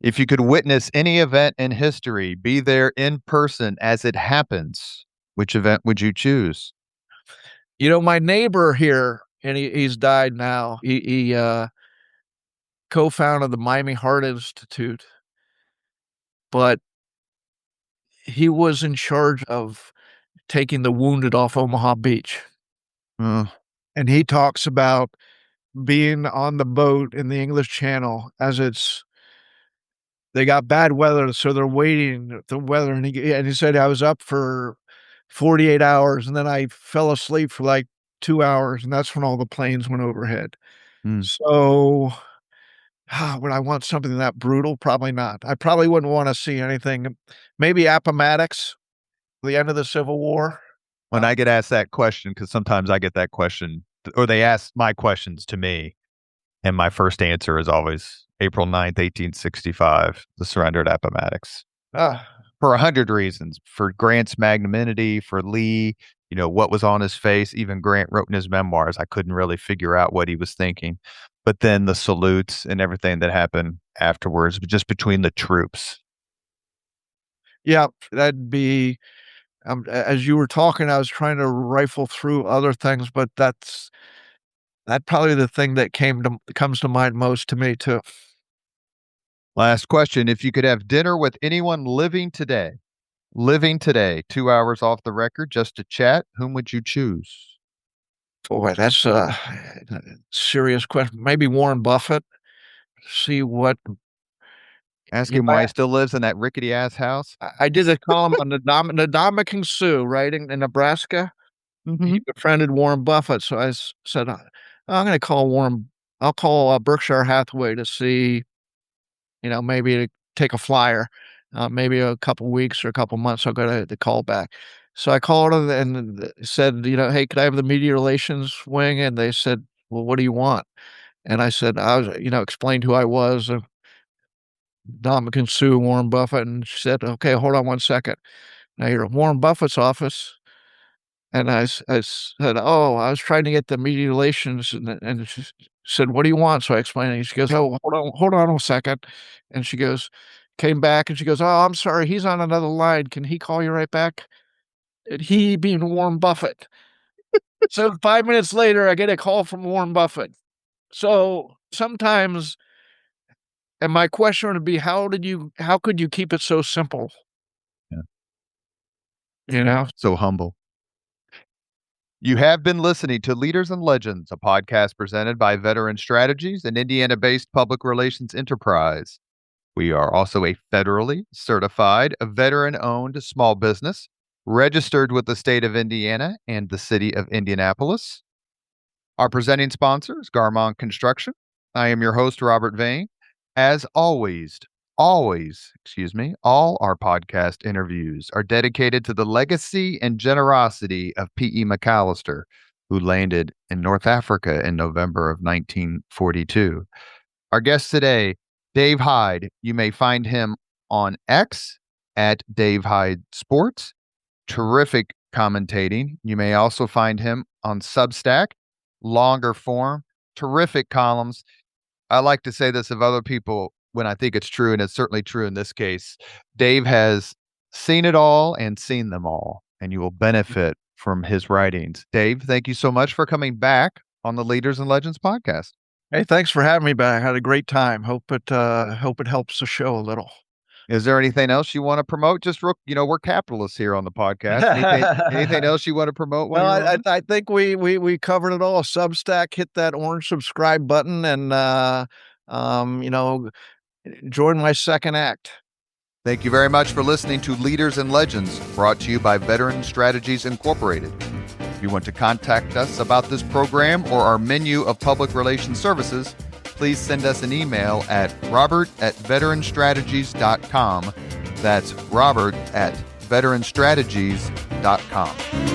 If you could witness any event in history, be there in person as it happens, which event would you choose? My neighbor here, and he's died now. He co-founded the Miami Heart Institute, but he was in charge of taking the wounded off Omaha Beach. And he talks about being on the boat in the English Channel as they got bad weather, so they're waiting the weather. And he said, I was up for 48 hours, and then I fell asleep for like 2 hours, and that's when all the planes went overhead. So would I want something that brutal? Probably not. I probably wouldn't want to see anything. Maybe Appomattox, the end of the Civil War. When I get asked that question, because sometimes I get that question, or they ask my questions to me, and my first answer is always April 9th, 1865, the surrender at Appomattox. For 100 reasons. For Grant's magnanimity, for Lee, what was on his face. Even Grant wrote in his memoirs, I couldn't really figure out what he was thinking. But then the salutes and everything that happened afterwards, just between the troops. Yeah, that'd be, as you were talking, I was trying to rifle through other things, but that's probably the thing that comes to mind most to me too. Last question. If you could have dinner with anyone living today, 2 hours off the record, just to chat, whom would you choose? Boy, that's a serious question. Maybe Warren Buffett. See what. Ask him why he still lives in that rickety ass house. I did a column on Nadamaking Sioux, right in Nebraska. He befriended Warren Buffett, so I said, I'm going to call Warren. I'll call Berkshire Hathaway to see, maybe to take a flyer. Maybe a couple weeks or a couple months, I'll get the call back. So I called them and said, hey, could I have the media relations wing? And they said, well, what do you want? And I said, explained who I was, Dominican Sue, Warren Buffett. And she said, okay, hold on one second. Now you're at Warren Buffett's office. And I said, "Oh, I was trying to get the media relations," and she said, "What do you want?" So I explained, and she goes, "Oh, hold on a second." And she goes, came back, and she goes, "Oh, I'm sorry, he's on another line. Can he call you right back?" And he being Warren Buffett. So 5 minutes later, I get a call from Warren Buffett. So sometimes, and my question would be, how could you keep it so simple? Yeah. You know? So humble. You have been listening to Leaders and Legends, a podcast presented by Veteran Strategies, an Indiana-based public relations enterprise. We are also a federally certified, veteran-owned small business, registered with the state of Indiana and the city of Indianapolis. Our presenting sponsor is Garmong Construction. I am your host, Robert Vane. As always, all our podcast interviews are dedicated to the legacy and generosity of P.E. McAllister, who landed in North Africa in November of 1942. Our guest today, Dave Hyde. You may find him on X at Dave Hyde Sports. Terrific commentating. You may also find him on Substack, longer form, terrific columns. I like to say this of other people when I think it's true, and it's certainly true in this case. Dave has seen it all and seen them all, and you will benefit from his writings. Dave, thank you so much for coming back on the Leaders and Legends podcast. Hey, thanks for having me back. I had a great time. Hope it helps the show a little. Is there anything else you want to promote? Just, we're capitalists here on the podcast. Anything else you want to promote? No, I think we covered it all. Substack, hit that orange subscribe button, and join my second act. Thank you very much for listening to Leaders and Legends, brought to you by Veteran Strategies Incorporated. If you want to contact us about this program or our menu of public relations services, please send us an email at robert@veteranstrategies.com. That's robert@veteranstrategies.com.